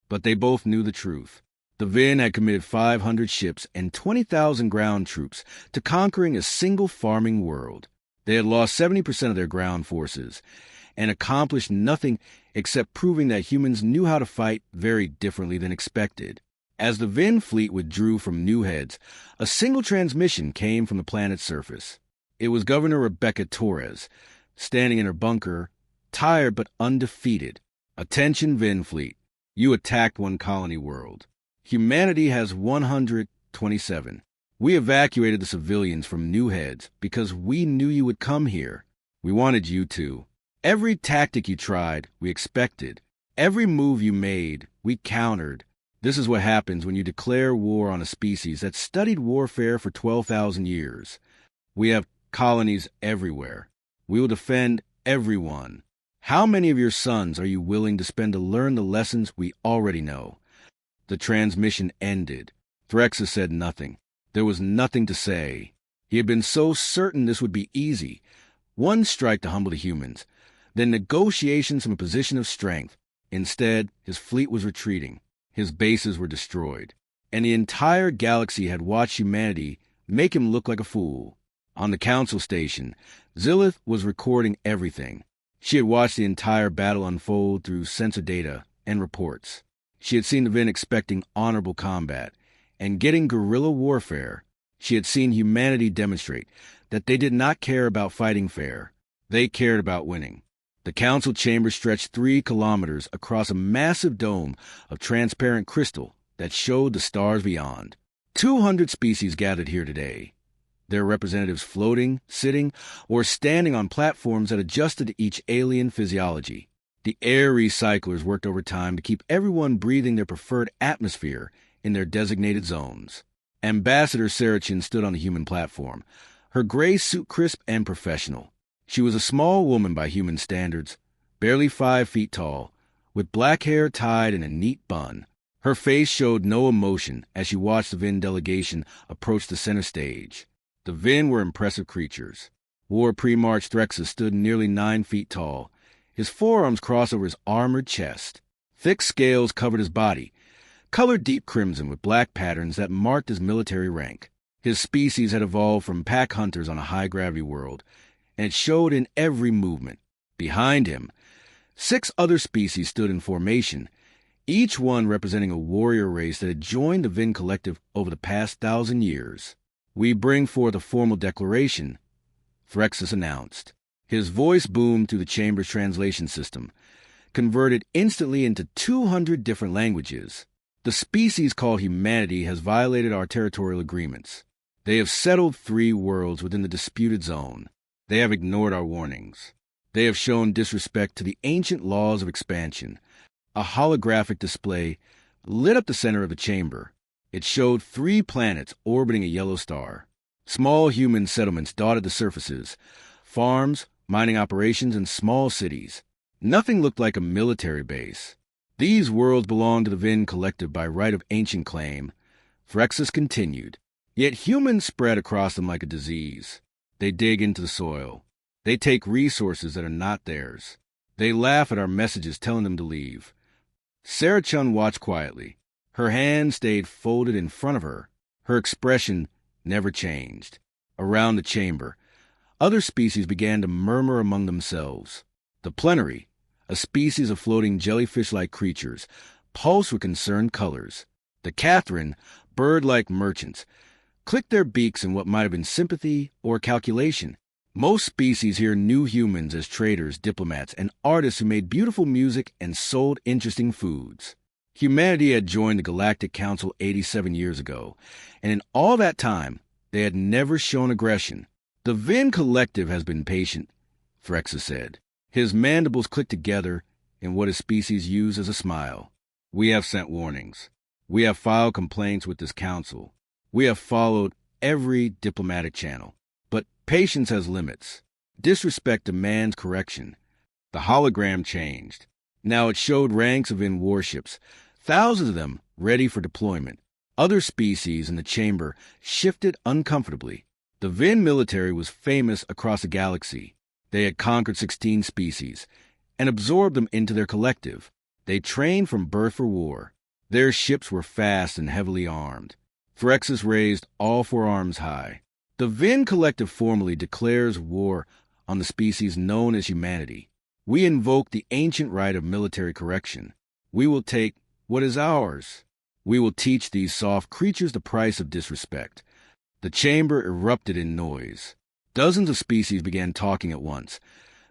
but they both knew the truth. The Vin had committed 500 ships and 20,000 ground troops to conquering a single farming world. They had lost 70% of their ground forces and accomplished nothing except proving that humans knew how to fight very differently than expected. As the Vin fleet withdrew from New Heads, a single transmission came from the planet's surface. It was Governor Rebecca Torres, standing in her bunker, tired but undefeated. "Attention, Vin fleet. You attacked one colony world. Humanity has 127. We evacuated the civilians from New Heads because we knew you would come here. We wanted you to. Every tactic you tried, we expected. Every move you made, we countered. This is what happens when you declare war on a species that studied warfare for 12,000 years. We have colonies everywhere. We will defend everyone. How many of your sons are you willing to spend to learn the lessons we already know?" The transmission ended. Threxus said nothing. There was nothing to say. He had been so certain this would be easy. One strike to humble the humans, then negotiations from a position of strength. Instead, his fleet was retreating. His bases were destroyed. And the entire galaxy had watched humanity make him look like a fool. On the council station, Zilith was recording everything. She had watched the entire battle unfold through sensor data and reports. She had seen the Vin expecting honorable combat and getting guerrilla warfare. She had seen humanity demonstrate that they did not care about fighting fair. They cared about winning. The council chamber stretched 3 kilometers across a massive dome of transparent crystal that showed the stars beyond. 200 species gathered here today, their representatives floating, sitting, or standing on platforms that adjusted to each alien physiology. The air recyclers worked overtime to keep everyone breathing their preferred atmosphere in their designated zones. Ambassador Sarachin stood on the human platform, her gray suit crisp and professional. She was a small woman by human standards, barely 5 feet tall, with black hair tied in a neat bun. Her face showed no emotion as she watched the Vin delegation approach the center stage. The Vin were impressive creatures. War pre-March Threxus stood nearly 9 feet tall, his forearms crossed over his armored chest. Thick scales covered his body, colored deep crimson with black patterns that marked his military rank. His species had evolved from pack hunters on a high-gravity world, and it showed in every movement. Behind him, 6 other species stood in formation, each one representing a warrior race that had joined the Vin Collective over the past 1,000 years. "We bring forth a formal declaration," Threxus announced. His voice boomed through the chamber's translation system, converted instantly into 200 different languages. "The species called humanity has violated our territorial agreements. They have settled 3 worlds within the disputed zone. They have ignored our warnings. They have shown disrespect to the ancient laws of expansion." A holographic display lit up the center of the chamber. It showed 3 planets orbiting a yellow star. Small human settlements dotted the surfaces, farms, mining operations, and small cities. Nothing looked like a military base. These worlds belonged to the Vin Collective by right of ancient claim. Threxus continued. Yet humans spread across them like a disease. They dig into the soil. They take resources that are not theirs. They laugh at our messages telling them to leave. Sarah Chun watched quietly. Her hands stayed folded in front of her. Her expression never changed. Around the chamber, other species began to murmur among themselves. The plenary, a species of floating jellyfish-like creatures, pulsed with concerned colors. The Catherine, bird-like merchants, clicked their beaks in what might have been sympathy or calculation. Most species here knew humans as traders, diplomats, and artists who made beautiful music and sold interesting foods. Humanity had joined the Galactic Council 87 years ago, and in all that time, they had never shown aggression. "The Vin Collective has been patient," Threxus said. His mandibles clicked together in what his species used as a smile. "We have sent warnings. We have filed complaints with this council. We have followed every diplomatic channel. But patience has limits. Disrespect demands correction." The hologram changed. Now it showed ranks of Vin warships, thousands of them ready for deployment. Other species in the chamber shifted uncomfortably. The Vin military was famous across the galaxy. They had conquered 16 species, and absorbed them into their collective. They trained from birth for war. Their ships were fast and heavily armed. Threxus raised all four arms high. The Vin Collective formally declares war on the species known as humanity. We invoke the ancient right of military correction. We will take what is ours. We will teach these soft creatures the price of disrespect. The chamber erupted in noise. Dozens of species began talking at once,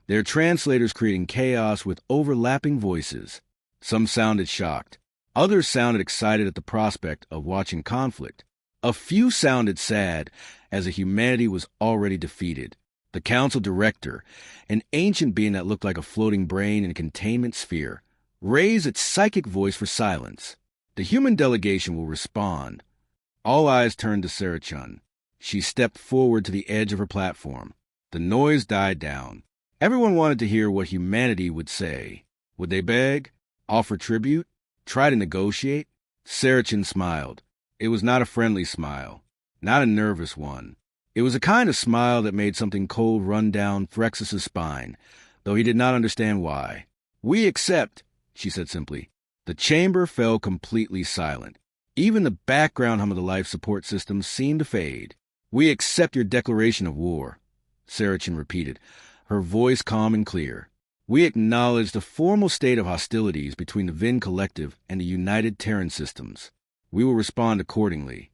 their translators creating chaos with overlapping voices. Some sounded shocked. Others sounded excited at the prospect of watching conflict. A few sounded sad, as if humanity was already defeated. The council director, an ancient being that looked like a floating brain in a containment sphere, raised its psychic voice for silence. The human delegation will respond. All eyes turned to Sarah Chun. She stepped forward to the edge of her platform. The noise died down. Everyone wanted to hear what humanity would say. Would they beg? Offer tribute? Try to negotiate? Sarah Chun smiled. It was not a friendly smile, not a nervous one. It was a kind of smile that made something cold run down Threxus' spine, though he did not understand why. "We accept," she said simply. The chamber fell completely silent. Even the background hum of the life support system seemed to fade. "We accept your declaration of war," Sarachin repeated, her voice calm and clear. "We acknowledge the formal state of hostilities between the Vin Collective and the United Terran Systems. We will respond accordingly."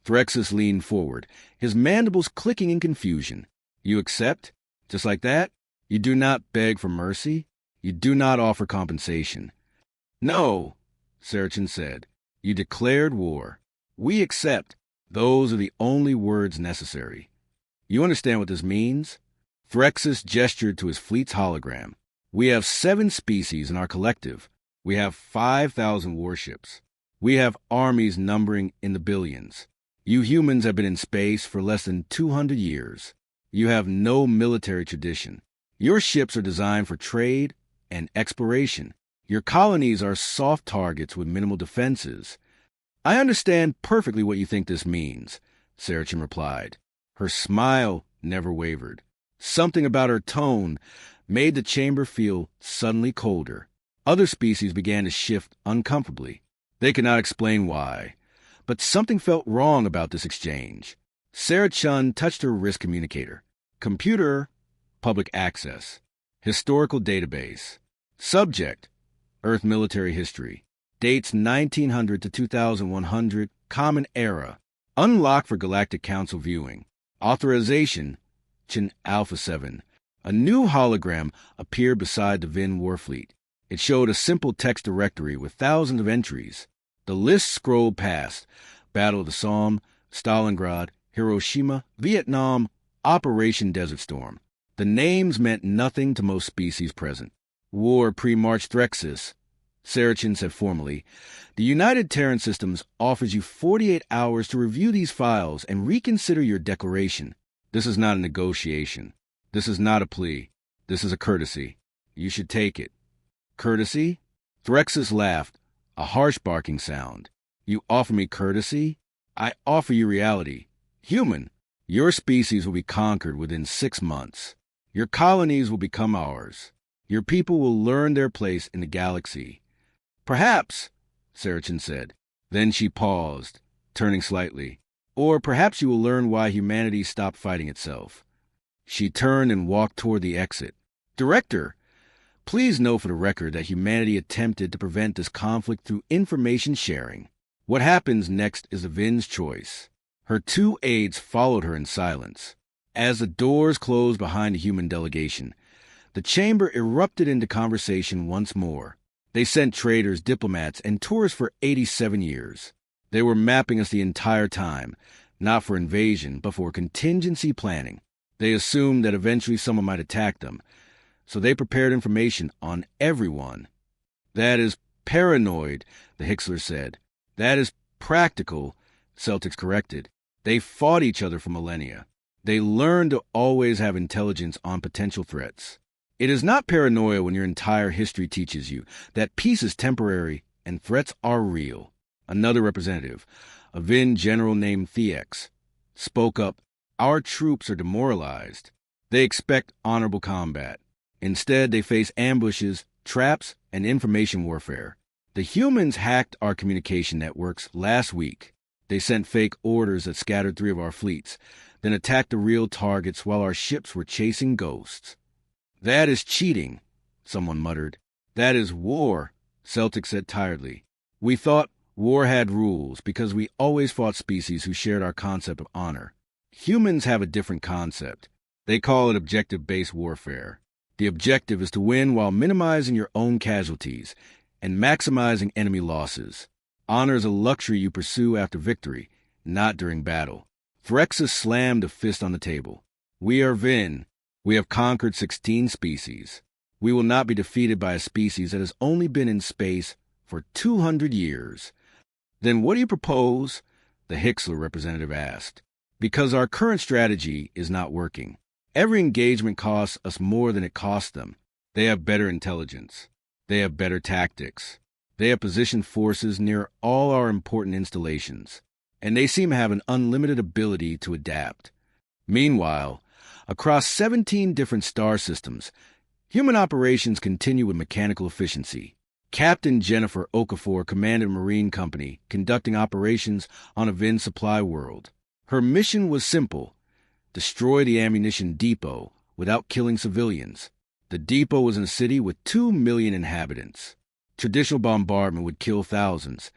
Threxus leaned forward, his mandibles clicking in confusion. "You accept? Just like that? You do not beg for mercy? You do not offer compensation?" "No," Sarachin said. "You declared war. We accept. Those are the only words necessary. You understand what this means?" Threxus gestured to his fleet's hologram. "We have 7 species in our collective. We have 5,000 warships. We have armies numbering in the billions. You humans have been in space for less than 200 years. You have no military tradition. Your ships are designed for trade and exploration. Your colonies are soft targets with minimal defenses." "I understand perfectly what you think this means," Sarachin replied. Her smile never wavered. Something about her tone made the chamber feel suddenly colder. Other species began to shift uncomfortably. They could not explain why, but something felt wrong about this exchange. Sarah Chun touched her wrist communicator. "Computer, public access. Historical database. Subject, Earth military history. Dates 1900 to 2100, Common Era. Unlocked for Galactic Council viewing. Authorization, Chin Alpha 7. A new hologram appeared beside the Vin Warfleet. It showed a simple text directory with thousands of entries. The list scrolled past: Battle of the Somme, Stalingrad, Hiroshima, Vietnam, Operation Desert Storm. The names meant nothing to most species present. "War pre-March Threxus," Sarachin said formally. "The United Terran Systems offers you 48 hours to review these files and reconsider your declaration. This is not a negotiation. This is not a plea. This is a courtesy. You should take it." "Courtesy?" Threxus laughed, a harsh barking sound. "You offer me courtesy? I offer you reality. Human, your species will be conquered within 6 months. Your colonies will become ours. Your people will learn their place in the galaxy." "Perhaps," Sarachin said. Then she paused, turning slightly. "Or perhaps you will learn why humanity stopped fighting itself." She turned and walked toward the exit. "Director, please know for the record that humanity attempted to prevent this conflict through information sharing. What happens next is the Vin's choice." Her 2 aides followed her in silence. As the doors closed behind the human delegation, the chamber erupted into conversation once more. They sent traders, diplomats, and tourists for 87 years. They were mapping us the entire time, not for invasion, but for contingency planning. They assumed that eventually someone might attack them, so they prepared information on everyone. "That is paranoid," the Hixler said. "That is practical," Celtics corrected. They fought each other for millennia. They learned to always have intelligence on potential threats. It is not paranoia when your entire history teaches you that peace is temporary and threats are real. Another representative, a Vin general named Thex, spoke up. "Our troops are demoralized. They expect honorable combat. Instead, they face ambushes, traps, and information warfare. The humans hacked our communication networks last week. They sent fake orders that scattered 3 of our fleets, then attacked the real targets while our ships were chasing ghosts. "That is cheating," someone muttered. "That is war," Celtic said tiredly. "We thought war had rules because we always fought species who shared our concept of honor. Humans have a different concept. They call it objective-based warfare. The objective is to win while minimizing your own casualties and maximizing enemy losses. Honor is a luxury you pursue after victory, not during battle." Threxus slammed a fist on the table. "We are Vin. We have conquered 16 species. We will not be defeated by a species that has only been in space for 200 years. "Then what do you propose?" the Hixler representative asked. "Because our current strategy is not working. Every engagement costs us more than it costs them. They have better intelligence. They have better tactics. They have positioned forces near all our important installations, and they seem to have an unlimited ability to adapt. Meanwhile, across 17 different star systems, human operations continue with mechanical efficiency. Captain Jennifer Okafor commanded a marine company conducting operations on a Vin supply world. Her mission was simple: destroy the ammunition depot without killing civilians. The depot was in a city with 2 million inhabitants. Traditional bombardment would kill thousands,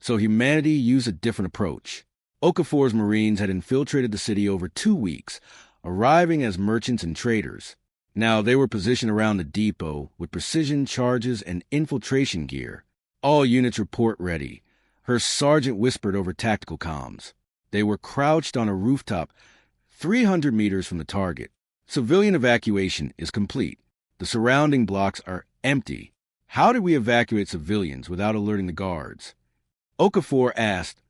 so humanity used a different approach. Okafor's Marines had infiltrated the city over 2 weeks, arriving as merchants and traders. Now they were positioned around the depot with precision charges and infiltration gear. "All units report ready," her sergeant whispered over tactical comms. They were crouched on a rooftop 300 meters from the target. "Civilian evacuation is complete. The surrounding blocks are empty." "How did we evacuate civilians without alerting the guards?" Okafor asked,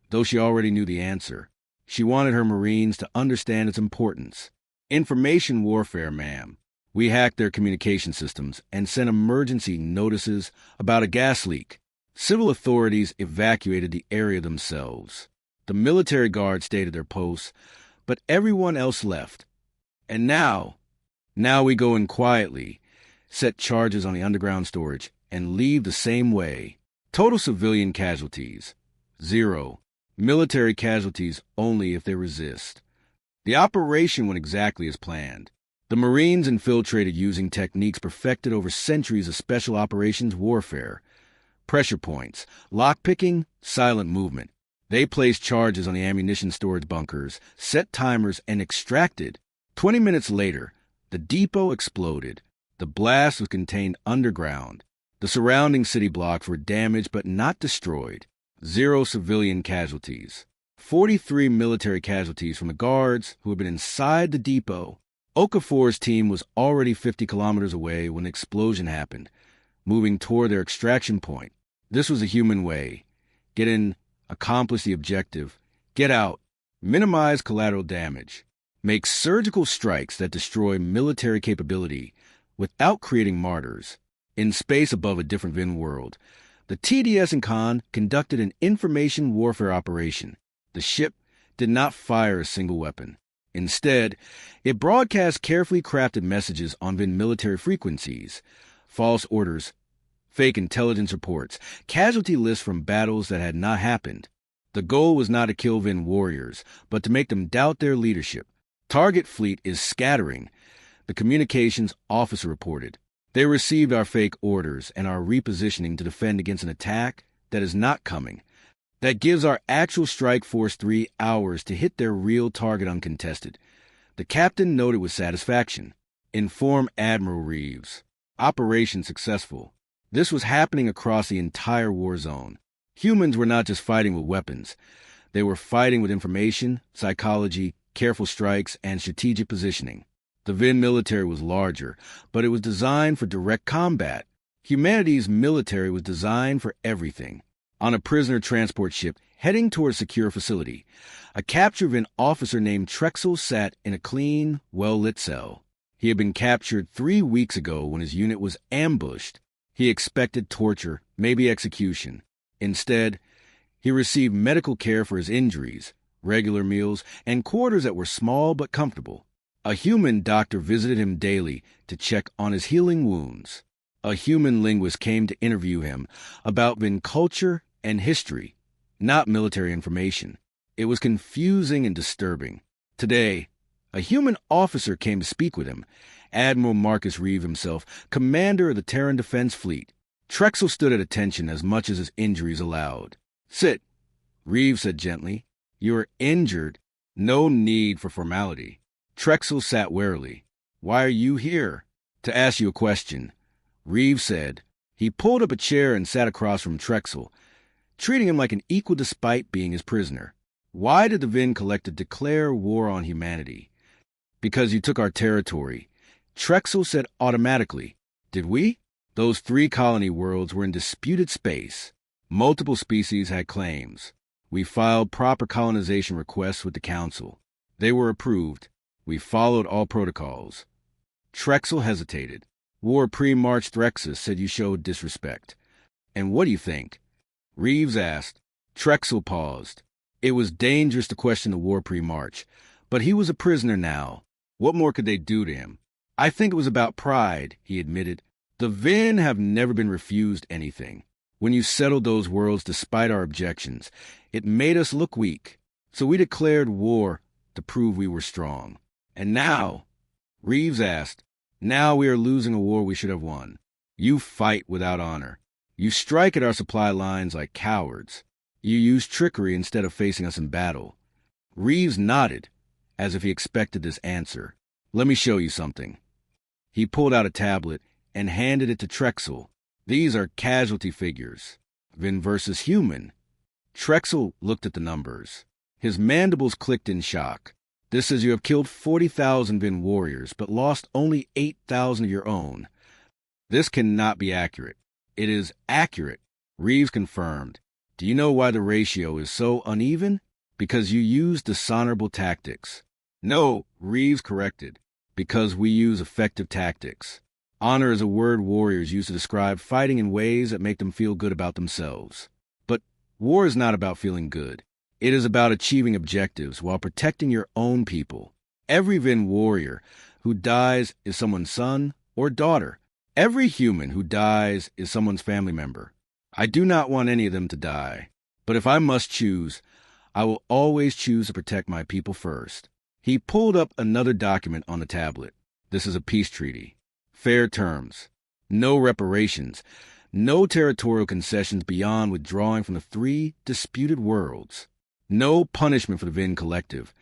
though she already knew the answer. She wanted her Marines to understand its importance. "Information warfare, ma'am. We hacked their communication systems and sent emergency notices about a gas leak. Civil authorities evacuated the area themselves. The military guards stayed at their posts, but everyone else left. And now we go in quietly, set charges on the underground storage, and leave the same way. Total civilian casualties, 0. Military casualties only if they resist. The operation went exactly as planned. The Marines infiltrated using techniques perfected over centuries of special operations warfare. Pressure points, lockpicking, silent movement. They placed charges on the ammunition storage bunkers, set timers, and extracted. 20 minutes later, the depot exploded. The blast was contained underground. The surrounding city blocks were damaged but not destroyed. 0 civilian casualties. 43 military casualties from the guards who had been inside the depot. Okafor's team was already 50 kilometers away when the explosion happened, moving toward their extraction point. This was a human way. Get in, accomplish the objective, get out, minimize collateral damage, make surgical strikes that destroy military capability without creating martyrs. In space above a different Vin world, the TDS and Khan conducted an information warfare operation. The ship did not fire a single weapon. Instead, it broadcast carefully crafted messages on Vin military frequencies, false orders, fake intelligence reports, casualty lists from battles that had not happened. The goal was not to kill Vin warriors, but to make them doubt their leadership. "Target fleet is scattering," the communications officer reported. "They received our fake orders and are repositioning to defend against an attack that is not coming. That gives our actual strike force 3 hours to hit their real target uncontested." The captain noted with satisfaction. "Inform Admiral Reeves. Operation successful." This was happening across the entire war zone. Humans were not just fighting with weapons. They were fighting with information, psychology, careful strikes, and strategic positioning. The Vin military was larger, but it was designed for direct combat. Humanity's military was designed for everything. On a prisoner transport ship heading toward a secure facility, a captured Vin officer named Trexel sat in a clean, well-lit cell. He had been captured 3 weeks ago when his unit was ambushed. He expected torture, maybe execution. Instead, he received medical care for his injuries, regular meals, and quarters that were small but comfortable. A human doctor visited him daily to check on his healing wounds. A human linguist came to interview him about Vin culture and history, not military information. It was confusing and disturbing. Today, a human officer came to speak with him, Admiral Marcus Reeve himself, commander of the Terran Defense Fleet. Trexel stood at attention as much as his injuries allowed. "Sit," Reeve said gently. "You are injured. No need for formality." Trexel sat warily. "Why are you here?" "To ask you a question," Reeve said. He pulled up a chair and sat across from Trexel, treating him like an equal despite being his prisoner. "Why did the Vin Collective declare war on humanity?" "Because you took our territory." Trexel said automatically. "Did we?" Those 3 colony worlds were in disputed space. Multiple species had claims. We filed proper colonization requests with the Council. They were approved. We followed all protocols. Trexel hesitated. War pre-March Threxus said you showed disrespect. "And what do you think?" Reeves asked. Trexel paused. It was dangerous to question the war pre-March, but he was a prisoner now. What more could they do to him? "I think it was about pride," he admitted. "The Vin have never been refused anything. When you settled those worlds despite our objections, it made us look weak. So we declared war to prove we were strong. And now," Reeves asked, "now we are losing a war we should have won. You fight without honor. You strike at our supply lines like cowards. You use trickery instead of facing us in battle." Reeves nodded, as if he expected this answer. "Let me show you something." He pulled out a tablet and handed it to Trexel. "These are casualty figures. Vin versus human." Trexel looked at the numbers. His mandibles clicked in shock. "This says you have killed 40,000 Vin warriors, but lost only 8,000 of your own. This cannot be accurate." "It is accurate," Reeves confirmed. "Do you know why the ratio is so uneven? Because you use dishonorable tactics." "No," Reeves corrected. "Because we use effective tactics. Honor is a word warriors use to describe fighting in ways that make them feel good about themselves. But war is not about feeling good. It is about achieving objectives while protecting your own people. Every Vin warrior who dies is someone's son or daughter. Every human who dies is someone's family member. I do not want any of them to die. But if I must choose, I will always choose to protect my people first." He pulled up another document on the tablet. "This is a peace treaty. Fair terms. No reparations. No territorial concessions beyond withdrawing from the 3 disputed worlds. No punishment for the Vin Collective.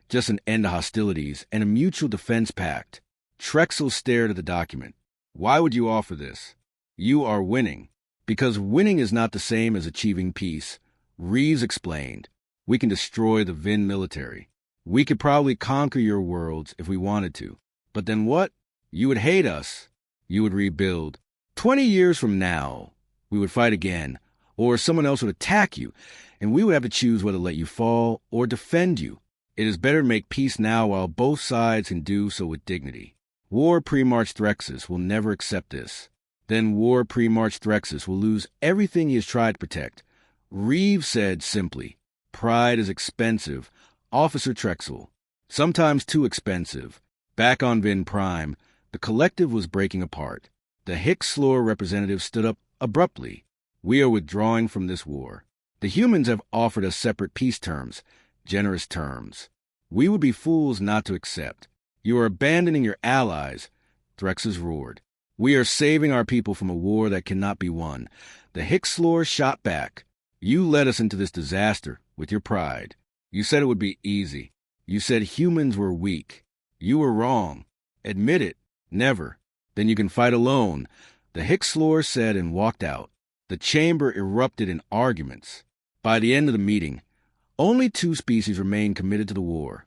Just an end to hostilities and a mutual defense pact." Trexel stared at the document. "Why would you offer this?" "You are winning." "Because winning is not the same as achieving peace," Reeves explained. "We can destroy the Vin military. We could probably conquer your worlds if we wanted to. But then what? You would hate us. You would rebuild. 20 years from now, we would fight again, or someone else would attack you, and we would have to choose whether to let you fall or defend you. It is better to make peace now while both sides can do so with dignity. War pre-March Threxus will never accept this. Then war pre-March Threxus will lose everything he has tried to protect." Reeves said simply, "Pride is expensive, Officer Trexel. Sometimes too expensive." Back on Vin Prime, the collective was breaking apart. The Hixlor representative stood up abruptly. "We are withdrawing from this war. The humans have offered us separate peace terms, generous terms. We would be fools not to accept. You are abandoning your allies." Threxus roared. "We are saving our people from a war that cannot be won." The Hixlor shot back. "You led us into this disaster with your pride. You said it would be easy. You said humans were weak. You were wrong. Admit it. Never. Then you can fight alone." The Hixlor said and walked out. The chamber erupted in arguments. By the end of the meeting, only 2 species remained committed to the war.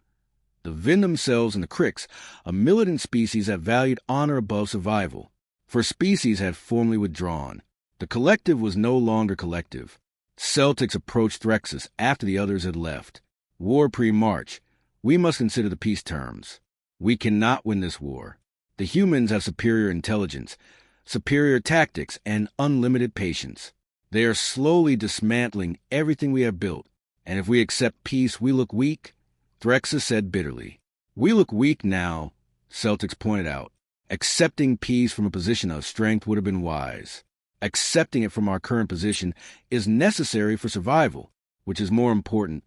The Vin themselves and the Crix, a militant species that valued honor above survival. For species had formally withdrawn. The collective was no longer collective. Celtics approached Threxus after the others had left. "War pre-March. We must consider the peace terms. We cannot win this war. The humans have superior intelligence, superior tactics, and unlimited patience. They are slowly dismantling everything we have built, and if we accept peace, we look weak," Threxus said bitterly. We look weak now, Celtics pointed out. Accepting peace from a position of strength would have been wise. Accepting it from our current position is necessary for survival, which is more important,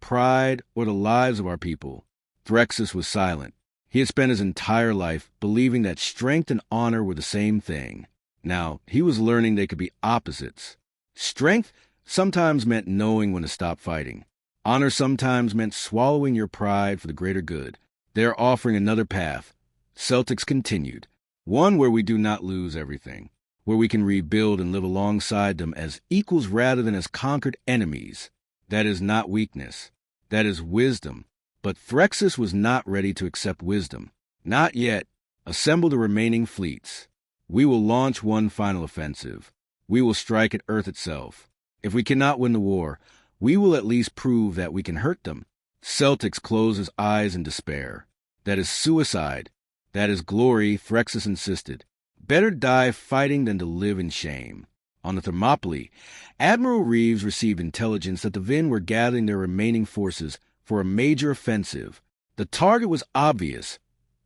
pride or the lives of our people. Threxus was silent. He had spent his entire life believing that strength and honor were the same thing. Now, he was learning they could be opposites. Strength sometimes meant knowing when to stop fighting. Honor sometimes meant swallowing your pride for the greater good. They are offering another path. Celtics continued. One where we do not lose everything, where we can rebuild and live alongside them as equals rather than as conquered enemies. That is not weakness. That is wisdom. But Threxus was not ready to accept wisdom. Not yet. Assemble the remaining fleets. We will launch one final offensive. We will strike at Earth itself. If we cannot win the war, we will at least prove that we can hurt them. Celtics closed his eyes in despair. That is suicide. That is glory, Threxus insisted. Better die fighting than to live in shame. On the Thermopylae, Admiral Reeves received intelligence that the Vin were gathering their remaining forces for a major offensive. The target was obvious.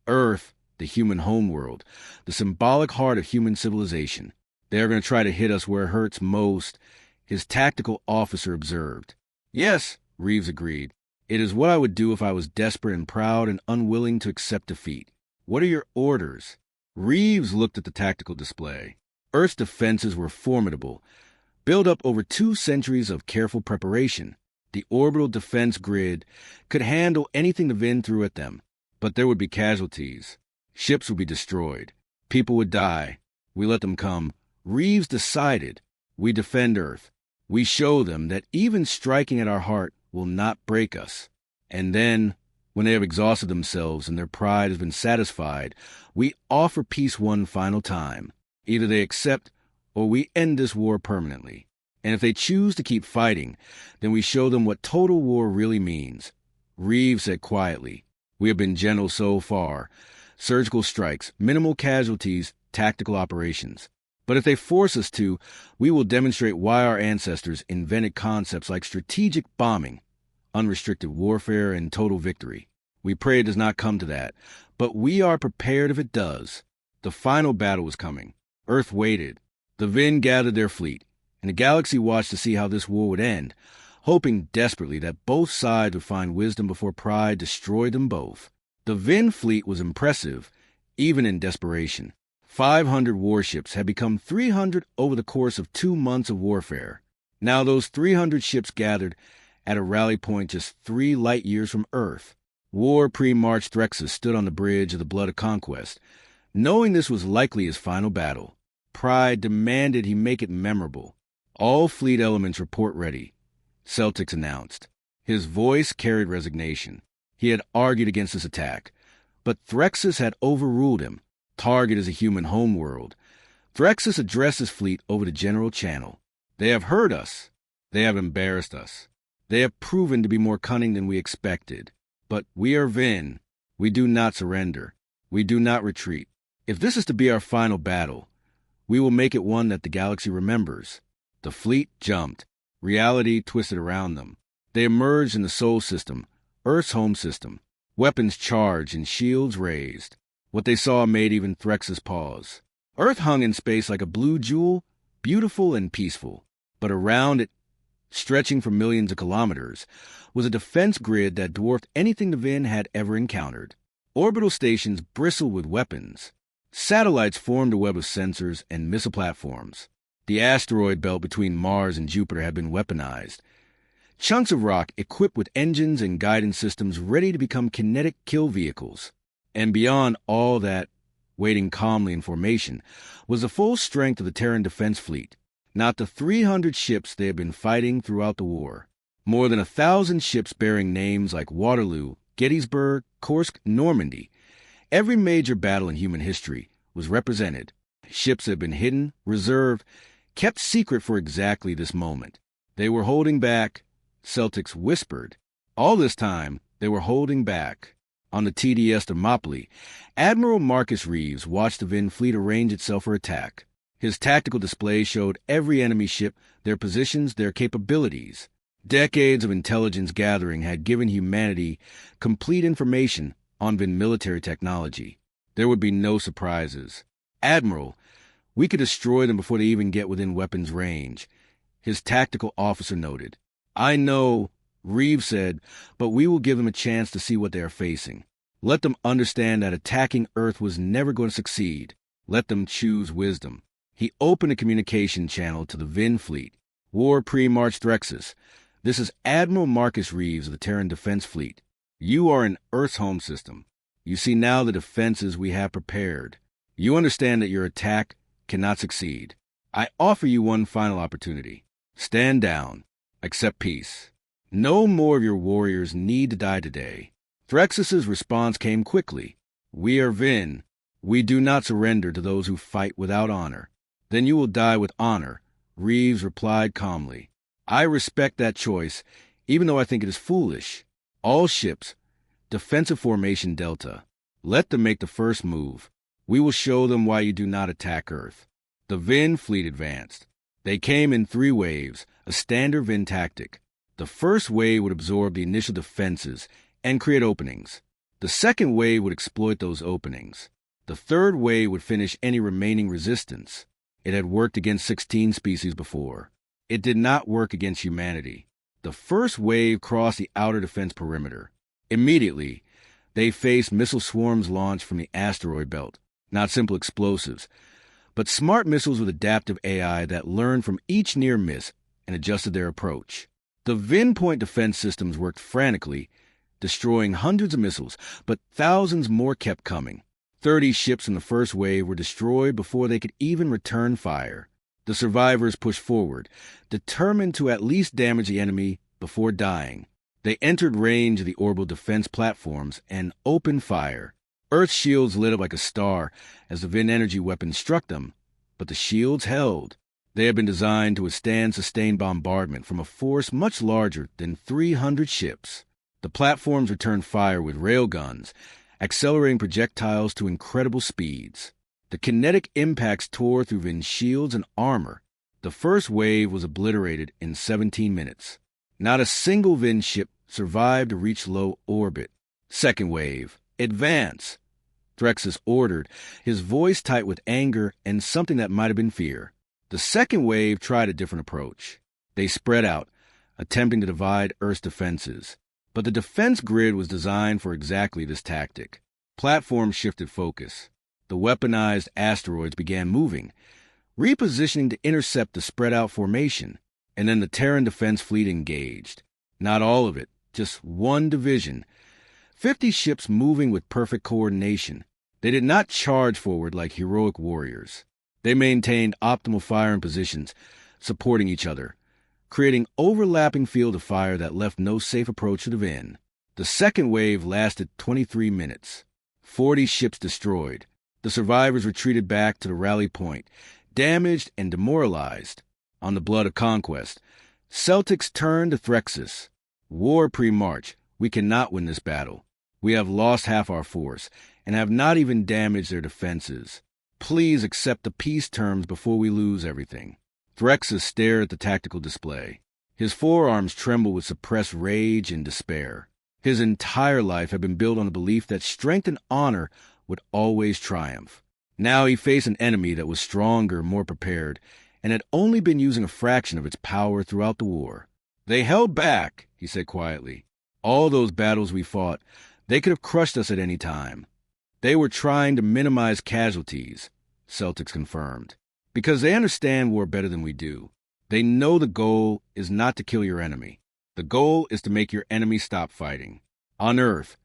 Earth, the human homeworld, the symbolic heart of human civilization. They are going to try to hit us where it hurts most, his tactical officer observed. Yes, Reeves agreed. It is what I would do if I was desperate and proud and unwilling to accept defeat. What are your orders? Reeves looked at the tactical display. Earth's defenses were formidable, built up over 2 centuries of careful preparation. The orbital defense grid could handle anything the Vin threw at them, but there would be casualties. Ships would be destroyed. People would die. We let them come. Reeves decided. We defend Earth. We show them that even striking at our heart will not break us. And then, when they have exhausted themselves and their pride has been satisfied, we offer peace one final time. Either they accept or we end this war permanently. And if they choose to keep fighting, then we show them what total war really means. Reeves said quietly, we have been gentle so far. Surgical strikes, minimal casualties, tactical operations. But if they force us to, we will demonstrate why our ancestors invented concepts like strategic bombing, unrestricted warfare, and total victory. We pray it does not come to that, but we are prepared if it does. The final battle was coming. Earth waited. The Vin gathered their fleet, and the galaxy watched to see how this war would end, hoping desperately that both sides would find wisdom before pride destroyed them both. The Vin fleet was impressive, even in desperation. 500 warships had become 300 over the course of 2 months of warfare. Now those 300 ships gathered at a rally point just 3 light years from Earth. War pre-March Threxus stood on the bridge of the Blood of Conquest, knowing this was likely his final battle. Pride demanded he make it memorable. All fleet elements report ready, Celtics announced. His voice carried resignation. He had argued against this attack, but Threxus had overruled him. Target is a human homeworld. Threxus addressed his fleet over the general channel. They have heard us. They have embarrassed us. They have proven to be more cunning than we expected. But we are Vin. We do not surrender. We do not retreat. If this is to be our final battle, we will make it one that the galaxy remembers. The fleet jumped. Reality twisted around them. They emerged in the Sol system, Earth's home system. Weapons charged and shields raised. What they saw made even Threxus pause. Earth hung in space like a blue jewel, beautiful and peaceful. But around it, stretching for millions of kilometers, was a defense grid that dwarfed anything the Vin had ever encountered. Orbital stations bristled with weapons. Satellites formed a web of sensors and missile platforms. The asteroid belt between Mars and Jupiter had been weaponized. Chunks of rock equipped with engines and guidance systems ready to become kinetic kill vehicles. And beyond all that, waiting calmly in formation, was the full strength of the Terran defense fleet. Not the 300 ships they had been fighting throughout the war. More than 1,000 ships bearing names like Waterloo, Gettysburg, Kursk, Normandy. Every major battle in human history was represented. Ships that had been hidden, reserved, kept secret for exactly this moment. They were holding back, Celtics whispered. All this time, they were holding back. On the TDS Thermopylae, Admiral Marcus Reeves watched the Vin fleet arrange itself for attack. His tactical display showed every enemy ship, their positions, their capabilities. Decades of intelligence gathering had given humanity complete information on Vin military technology. There would be no surprises. Admiral, we could destroy them before they even get within weapons range, his tactical officer noted. I know, Reeves said, but we will give them a chance to see what they are facing. Let them understand that attacking Earth was never going to succeed. Let them choose wisdom. He opened a communication channel to the Vin fleet. War pre-March Threxus. This is Admiral Marcus Reeves of the Terran Defense Fleet. You are in Earth's home system. You see now the defenses we have prepared. You understand that your attack cannot succeed. I offer you one final opportunity. Stand down. Accept peace. No more of your warriors need to die today. Threxus's response came quickly. We are Vin. We do not surrender to those who fight without honor. Then you will die with honor, Reeves replied calmly. I respect that choice, even though I think it is foolish. All ships, defensive formation Delta. Let them make the first move. We will show them why you do not attack Earth. The Vin fleet advanced. They came in 3 waves, a standard Vin tactic. The first wave would absorb the initial defenses and create openings. The second wave would exploit those openings. The third wave would finish any remaining resistance. It had worked against 16 species before. It did not work against humanity. The first wave crossed the outer defense perimeter. Immediately, they faced missile swarms launched from the asteroid belt, not simple explosives, but smart missiles with adaptive AI that learned from each near miss and adjusted their approach. The Vin point defense systems worked frantically, destroying hundreds of missiles, but thousands more kept coming. 30 ships in the first wave were destroyed before they could even return fire. The survivors pushed forward, determined to at least damage the enemy before dying. They entered range of the orbital defense platforms and opened fire. Earth's shields lit up like a star as the Vin energy weapons struck them, but the shields held. They had been designed to withstand sustained bombardment from a force much larger than 300 ships. The platforms returned fire with railguns, accelerating projectiles to incredible speeds. The kinetic impacts tore through Vin's shields and armor. The first wave was obliterated in 17 minutes. Not a single Vin ship survived to reach low orbit. Second wave, advance, Threxus ordered, his voice tight with anger and something that might have been fear. The second wave tried a different approach. They spread out, attempting to divide Earth's defenses. But the defense grid was designed for exactly this tactic. Platforms shifted focus. The weaponized asteroids began moving, repositioning to intercept the spread-out formation, and then the Terran defense fleet engaged. Not all of it, just one division. 50 ships moving with perfect coordination. They did not charge forward like heroic warriors. They maintained optimal firing positions, supporting each other, creating overlapping field of fire that left no safe approach to the Vin. The second wave lasted 23 minutes. 40 ships destroyed. The survivors retreated back to the rally point, damaged and demoralized. On the blood of conquest, Celtics turned to Threxus. War pre-March. We cannot win this battle. We have lost half our force and have not even damaged their defenses. Please accept the peace terms before we lose everything. Threxus stared at the tactical display. His forearms trembled with suppressed rage and despair. His entire life had been built on the belief that strength and honor would always triumph. Now he faced an enemy that was stronger, more prepared, and had only been using a fraction of its power throughout the war. They held back, he said quietly. All those battles we fought, they could have crushed us at any time. They were trying to minimize casualties, Celtics confirmed. Because they understand war better than we do. They know the goal is not to kill your enemy. The goal is to make your enemy stop fighting. On Earth,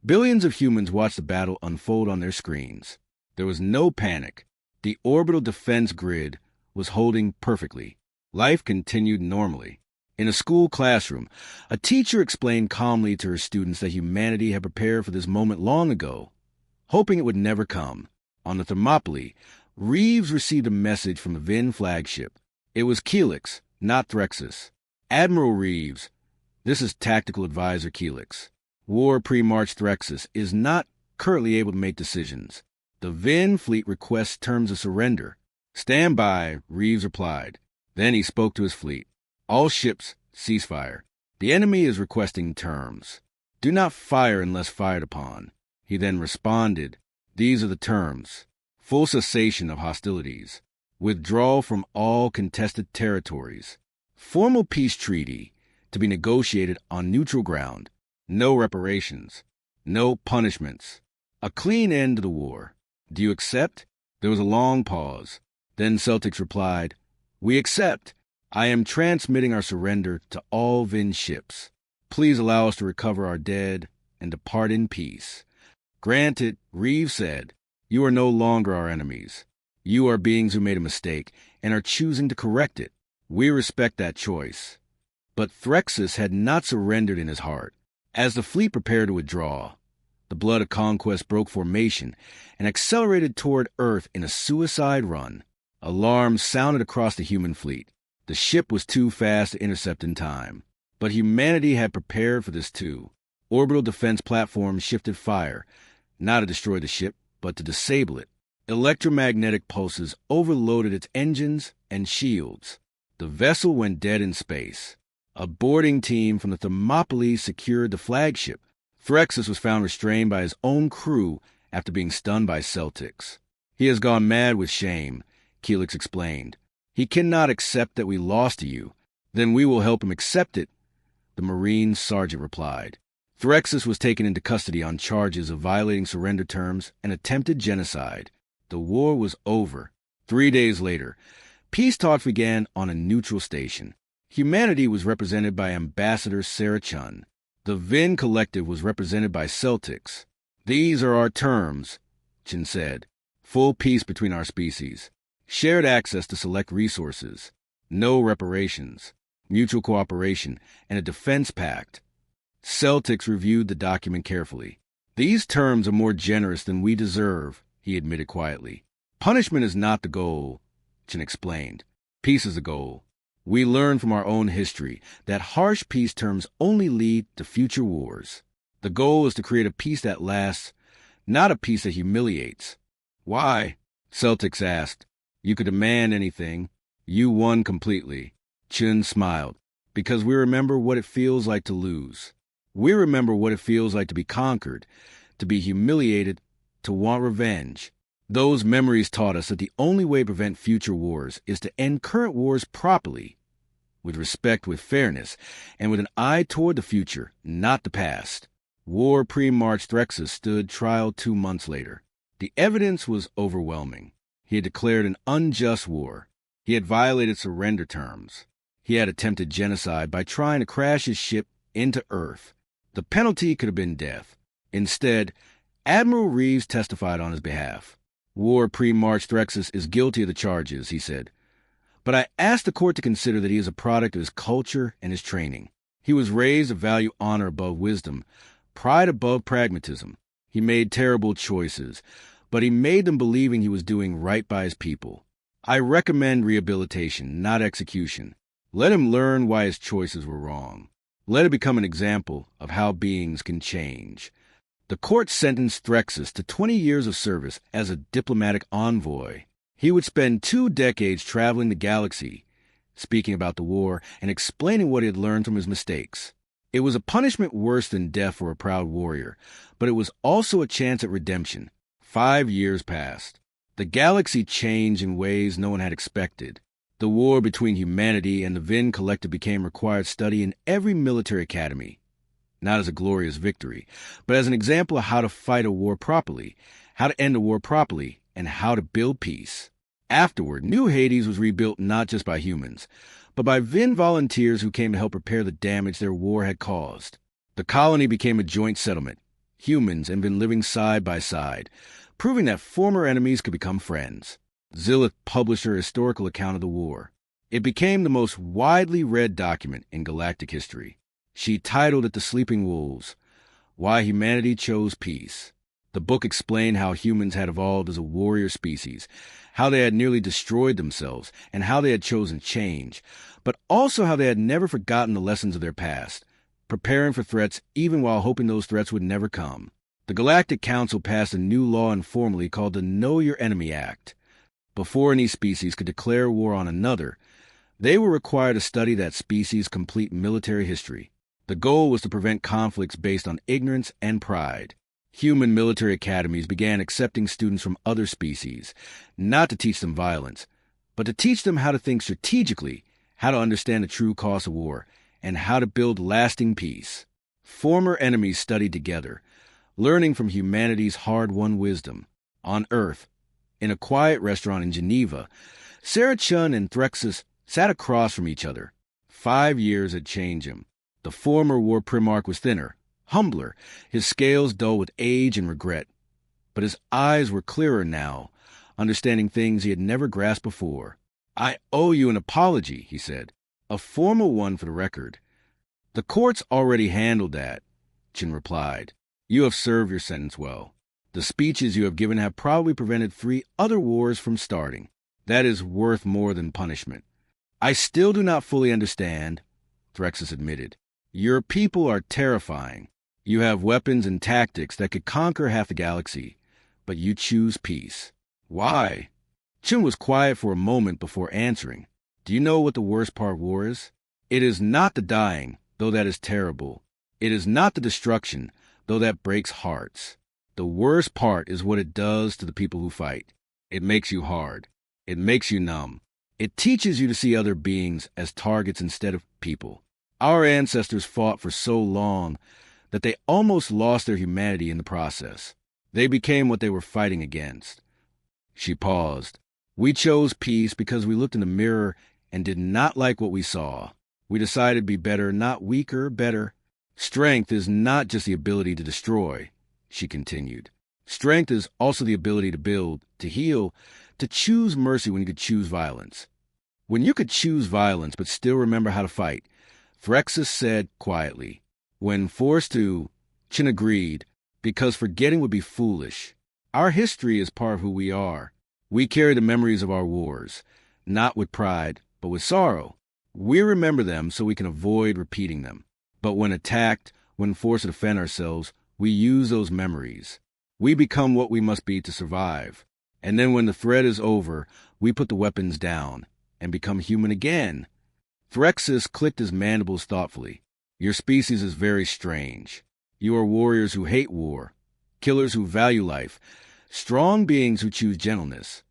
billions of humans watched the battle unfold on their screens. There was no panic. The orbital defense grid was holding perfectly. Life continued normally. In a school classroom, a teacher explained calmly to her students that humanity had prepared for this moment long ago, hoping it would never come. On the Thermopylae, Reeves received a message from the Vin flagship. It was Keelix, not Threxus. Admiral Reeves, this is Tactical Advisor Keelix. War pre-March Threxus is not currently able to make decisions. The Vin fleet requests terms of surrender. Stand by, Reeves replied. Then he spoke to his fleet. All ships, ceasefire. The enemy is requesting terms. Do not fire unless fired upon. He then responded, "These are the terms: full cessation of hostilities, withdrawal from all contested territories, formal peace treaty to be negotiated on neutral ground, no reparations, no punishments, a clean end to the war. Do you accept?" There was a long pause. Then Celtics replied, "We accept. I am transmitting our surrender to all Vin ships. Please allow us to recover our dead and depart in peace." "Granted," Reeve said. "You are no longer our enemies. You are beings who made a mistake and are choosing to correct it. We respect that choice." But Threxus had not surrendered in his heart. As the fleet prepared to withdraw, the blood of conquest broke formation and accelerated toward Earth in a suicide run. Alarms sounded across the human fleet. The ship was too fast to intercept in time. But humanity had prepared for this too. Orbital defense platforms shifted fire, not to destroy the ship, but to disable it. Electromagnetic pulses overloaded its engines and shields. The vessel went dead in space. A boarding team from the Thermopylae secured the flagship. Threxus was found restrained by his own crew after being stunned by Celtics. "He has gone mad with shame," Keelix explained. "He cannot accept that we lost to you. Then we will help him accept it," the Marine sergeant replied. Threxus was taken into custody on charges of violating surrender terms and attempted genocide. The war was over. 3 days later, peace talks began on a neutral station. Humanity was represented by Ambassador Sarah Chun. The Vin Collective was represented by Celtics. "These are our terms," Chun said. "Full peace between our species. Shared access to select resources. No reparations. Mutual cooperation, and a defense pact." Celtics reviewed the document carefully. "These terms are more generous than we deserve," he admitted quietly. "Punishment is not the goal," Chun explained. "Peace is the goal. We learn from our own history that harsh peace terms only lead to future wars. The goal is to create a peace that lasts, not a peace that humiliates." "Why?" Celtics asked. "You could demand anything. You won completely." Chun smiled. "Because we remember what it feels like to lose. We remember what it feels like to be conquered, to be humiliated, to want revenge. Those memories taught us that the only way to prevent future wars is to end current wars properly, with respect, with fairness, and with an eye toward the future, not the past." War pre-March Threxus stood trial 2 months later. The evidence was overwhelming. He had declared an unjust war. He had violated surrender terms. He had attempted genocide by trying to crash his ship into Earth. The penalty could have been death. Instead, Admiral Reeves testified on his behalf. "War pre-March Threxus is guilty of the charges," he said. "But I ask the court to consider that he is a product of his culture and his training. He was raised to value honor above wisdom, pride above pragmatism. He made terrible choices, but he made them believing he was doing right by his people. I recommend rehabilitation, not execution. Let him learn why his choices were wrong. Let it become an example of how beings can change." The court sentenced Threxus to 20 years of service as a diplomatic envoy. He would spend 2 decades traveling the galaxy, speaking about the war and explaining what he had learned from his mistakes. It was a punishment worse than death for a proud warrior, but it was also a chance at redemption. 5 years passed. The galaxy changed in ways no one had expected. The war between humanity and the Vin Collective became required study in every military academy. Not as a glorious victory, but as an example of how to fight a war properly, how to end a war properly, and how to build peace. Afterward, New Hades was rebuilt not just by humans, but by Vin volunteers who came to help repair the damage their war had caused. The colony became a joint settlement. Humans and Vin living side by side, proving that former enemies could become friends. Zilith published her historical account of the war. It became the most widely read document in galactic history. She titled it The Sleeping Wolves: Why Humanity Chose Peace. The book explained how humans had evolved as a warrior species, how they had nearly destroyed themselves, and how they had chosen change, but also how they had never forgotten the lessons of their past, preparing for threats even while hoping those threats would never come. The Galactic Council passed a new law informally called the Know Your Enemy Act. Before any species could declare war on another, they were required to study that species' complete military history. The goal was to prevent conflicts based on ignorance and pride. Human military academies began accepting students from other species, not to teach them violence, but to teach them how to think strategically, how to understand the true cost of war, and how to build lasting peace. Former enemies studied together, learning from humanity's hard-won wisdom. On Earth, in a quiet restaurant in Geneva, Sarah Chun and Threxus sat across from each other. 5 years had changed him. The former war primarch was thinner, humbler, his scales dull with age and regret. But his eyes were clearer now, understanding things he had never grasped before. "I owe you an apology," he said. "A formal one for the record." "The court's already handled that," Chin replied. "You have served your sentence well. The speeches you have given have probably prevented 3 other wars from starting. That is worth more than punishment." "I still do not fully understand," Threxus admitted. "Your people are terrifying. You have weapons and tactics that could conquer half the galaxy, but you choose peace. Why?" Chin was quiet for a moment before answering. "Do you know what the worst part of war is? It is not the dying, though that is terrible. It is not the destruction, though that breaks hearts. The worst part is what it does to the people who fight. It makes you hard. It makes you numb. It teaches you to see other beings as targets instead of people. Our ancestors fought for so long that they almost lost their humanity in the process. They became what they were fighting against." She paused. "We chose peace because we looked in the mirror and did not like what we saw. We decided to be better, not weaker, better. Strength is not just the ability to destroy," she continued. "Strength is also the ability to build, to heal, to choose mercy when you could choose violence. When you could choose violence but still remember how to fight," Threxus said quietly. "When forced to," Chin agreed, "because forgetting would be foolish. Our history is part of who we are. We carry the memories of our wars, not with pride, but with sorrow. We remember them so we can avoid repeating them. But when attacked, when forced to defend ourselves, we use those memories. We become what we must be to survive. And then when the threat is over, we put the weapons down and become human again." Threxus clicked his mandibles thoughtfully. "Your species is very strange. You are warriors who hate war, killers who value life, strong beings who choose gentleness.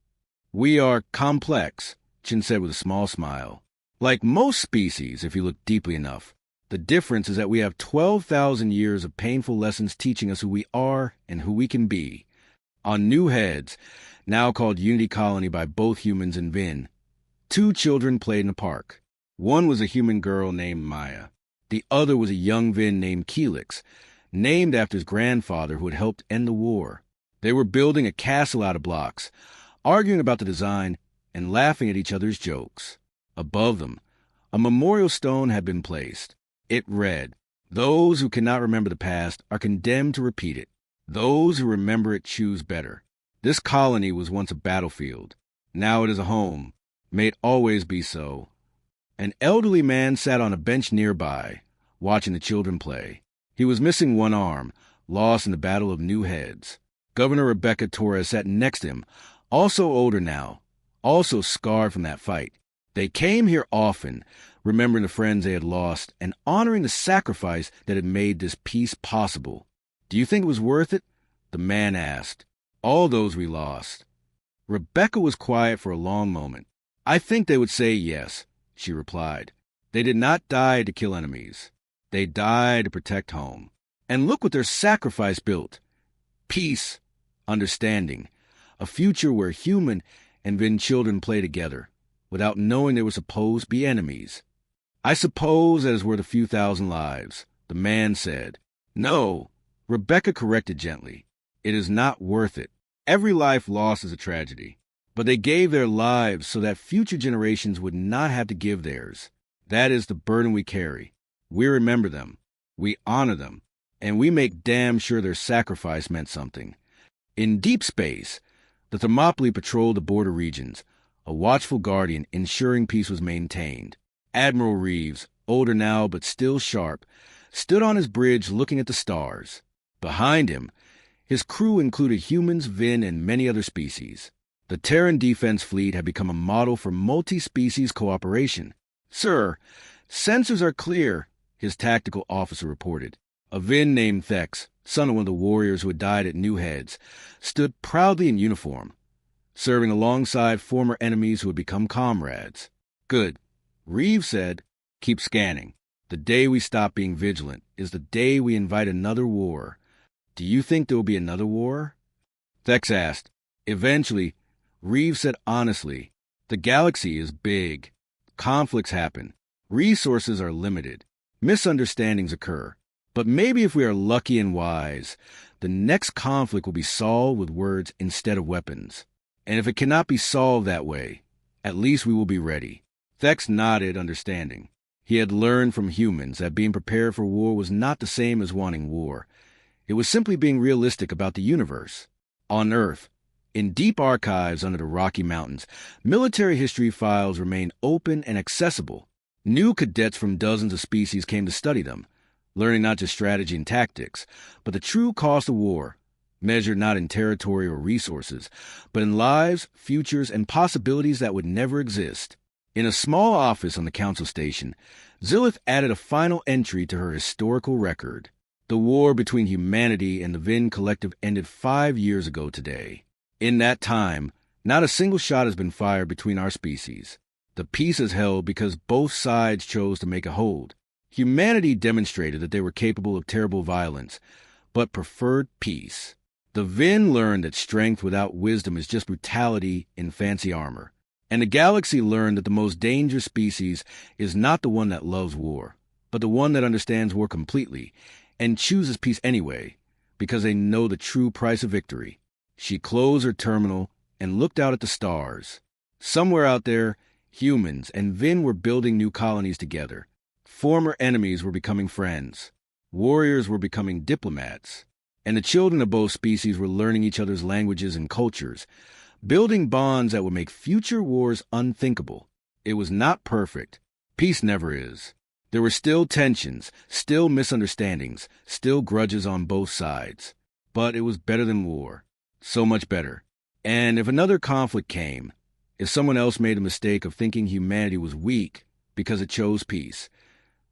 We are complex," Chin said with a small smile. "Like most species, if you look deeply enough. The difference is that we have 12,000 years of painful lessons teaching us who we are and who we can be. On New Heads, now called Unity Colony by both humans and Vin, 2 children played in a park. One was a human girl named Maya. The other was a young Vin named Keelix, named after his grandfather who had helped end the war. They were building a castle out of blocks, arguing about the design and laughing at each other's jokes. Above them, a memorial stone had been placed. It read, 'Those who cannot remember the past are condemned to repeat it. Those who remember it choose better.' This colony was once a battlefield. Now it is a home. May it always be so." An elderly man sat on a bench nearby, watching the children play. He was missing one arm, lost in the Battle of New Heads. Governor Rebecca Torres sat next to him, also older now, also scarred from that fight. They came here often, remembering the friends they had lost and honoring the sacrifice that had made this peace possible. "Do you think it was worth it?" the man asked. "All those we lost." Rebecca was quiet for a long moment. "I think they would say yes," she replied. "They did not die to kill enemies. They died to protect home. And look what their sacrifice built. Peace, understanding, a future where human and Vin children play together, without knowing they were supposed to be enemies. I suppose that is worth a few thousand lives," the man said. "No," Rebecca corrected gently. "It is not worth it. Every life lost is a tragedy. But they gave their lives so that future generations would not have to give theirs. That is the burden we carry. We remember them. We honor them. And we make damn sure their sacrifice meant something." In deep space, the Thermopylae patrolled the border regions, a watchful guardian ensuring peace was maintained. Admiral Reeves, older now but still sharp, stood on his bridge looking at the stars. Behind him, his crew included humans, Vin, and many other species. The Terran Defense Fleet had become a model for multi-species cooperation. "Sir, sensors are clear," his tactical officer reported. A Vin named Thex, son of one of the warriors who had died at New Heads, stood proudly in uniform, serving alongside former enemies who had become comrades. Good. Reeve said, keep scanning. The day we stop being vigilant is the day we invite another war. Do you think there will be another war? Thex asked. Eventually, Reeve said honestly, the galaxy is big. Conflicts happen. Resources are limited. Misunderstandings occur. But maybe if we are lucky and wise, the next conflict will be solved with words instead of weapons. And if it cannot be solved that way, at least we will be ready. Thex nodded, understanding. He had learned from humans that being prepared for war was not the same as wanting war. It was simply being realistic about the universe. On Earth, in deep archives under the Rocky Mountains, military history files remained open and accessible. New cadets from dozens of species came to study them, learning not just strategy and tactics, but the true cost of war, measured not in territory or resources, but in lives, futures, and possibilities that would never exist. In a small office on the council station, Zilith added a final entry to her historical record. The war between humanity and the Vin Collective ended 5 years ago today. In that time, not a single shot has been fired between our species. The peace is held because both sides chose to make a hold. Humanity demonstrated that they were capable of terrible violence, but preferred peace. The Vin learned that strength without wisdom is just brutality in fancy armor. And the galaxy learned that the most dangerous species is not the one that loves war, but the one that understands war completely and chooses peace anyway, because they know the true price of victory. She closed her terminal and looked out at the stars. Somewhere out there, humans and Vin were building new colonies together. Former enemies were becoming friends. Warriors were becoming diplomats. And the children of both species were learning each other's languages and cultures, building bonds that would make future wars unthinkable. It was not perfect. Peace never is. There were still tensions, still misunderstandings, still grudges on both sides. But it was better than war. So much better. And if another conflict came, if someone else made a mistake of thinking humanity was weak because it chose peace,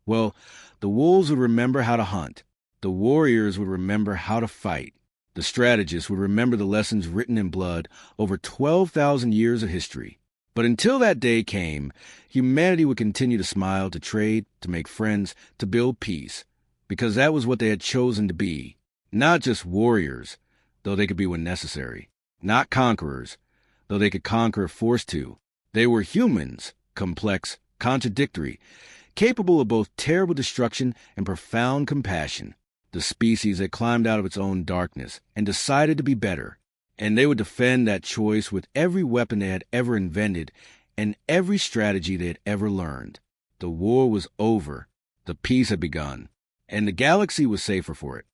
well, the wolves would remember how to hunt. The warriors would remember how to fight. The strategists would remember the lessons written in blood over 12,000 years of history. But until that day came, humanity would continue to smile, to trade, to make friends, to build peace, because that was what they had chosen to be. Not just warriors, though they could be when necessary. Not conquerors, though they could conquer if forced to. They were humans, complex, contradictory, capable of both terrible destruction and profound compassion. The species that climbed out of its own darkness and decided to be better. And they would defend that choice with every weapon they had ever invented and every strategy they had ever learned. The war was over. The peace had begun. And the galaxy was safer for it.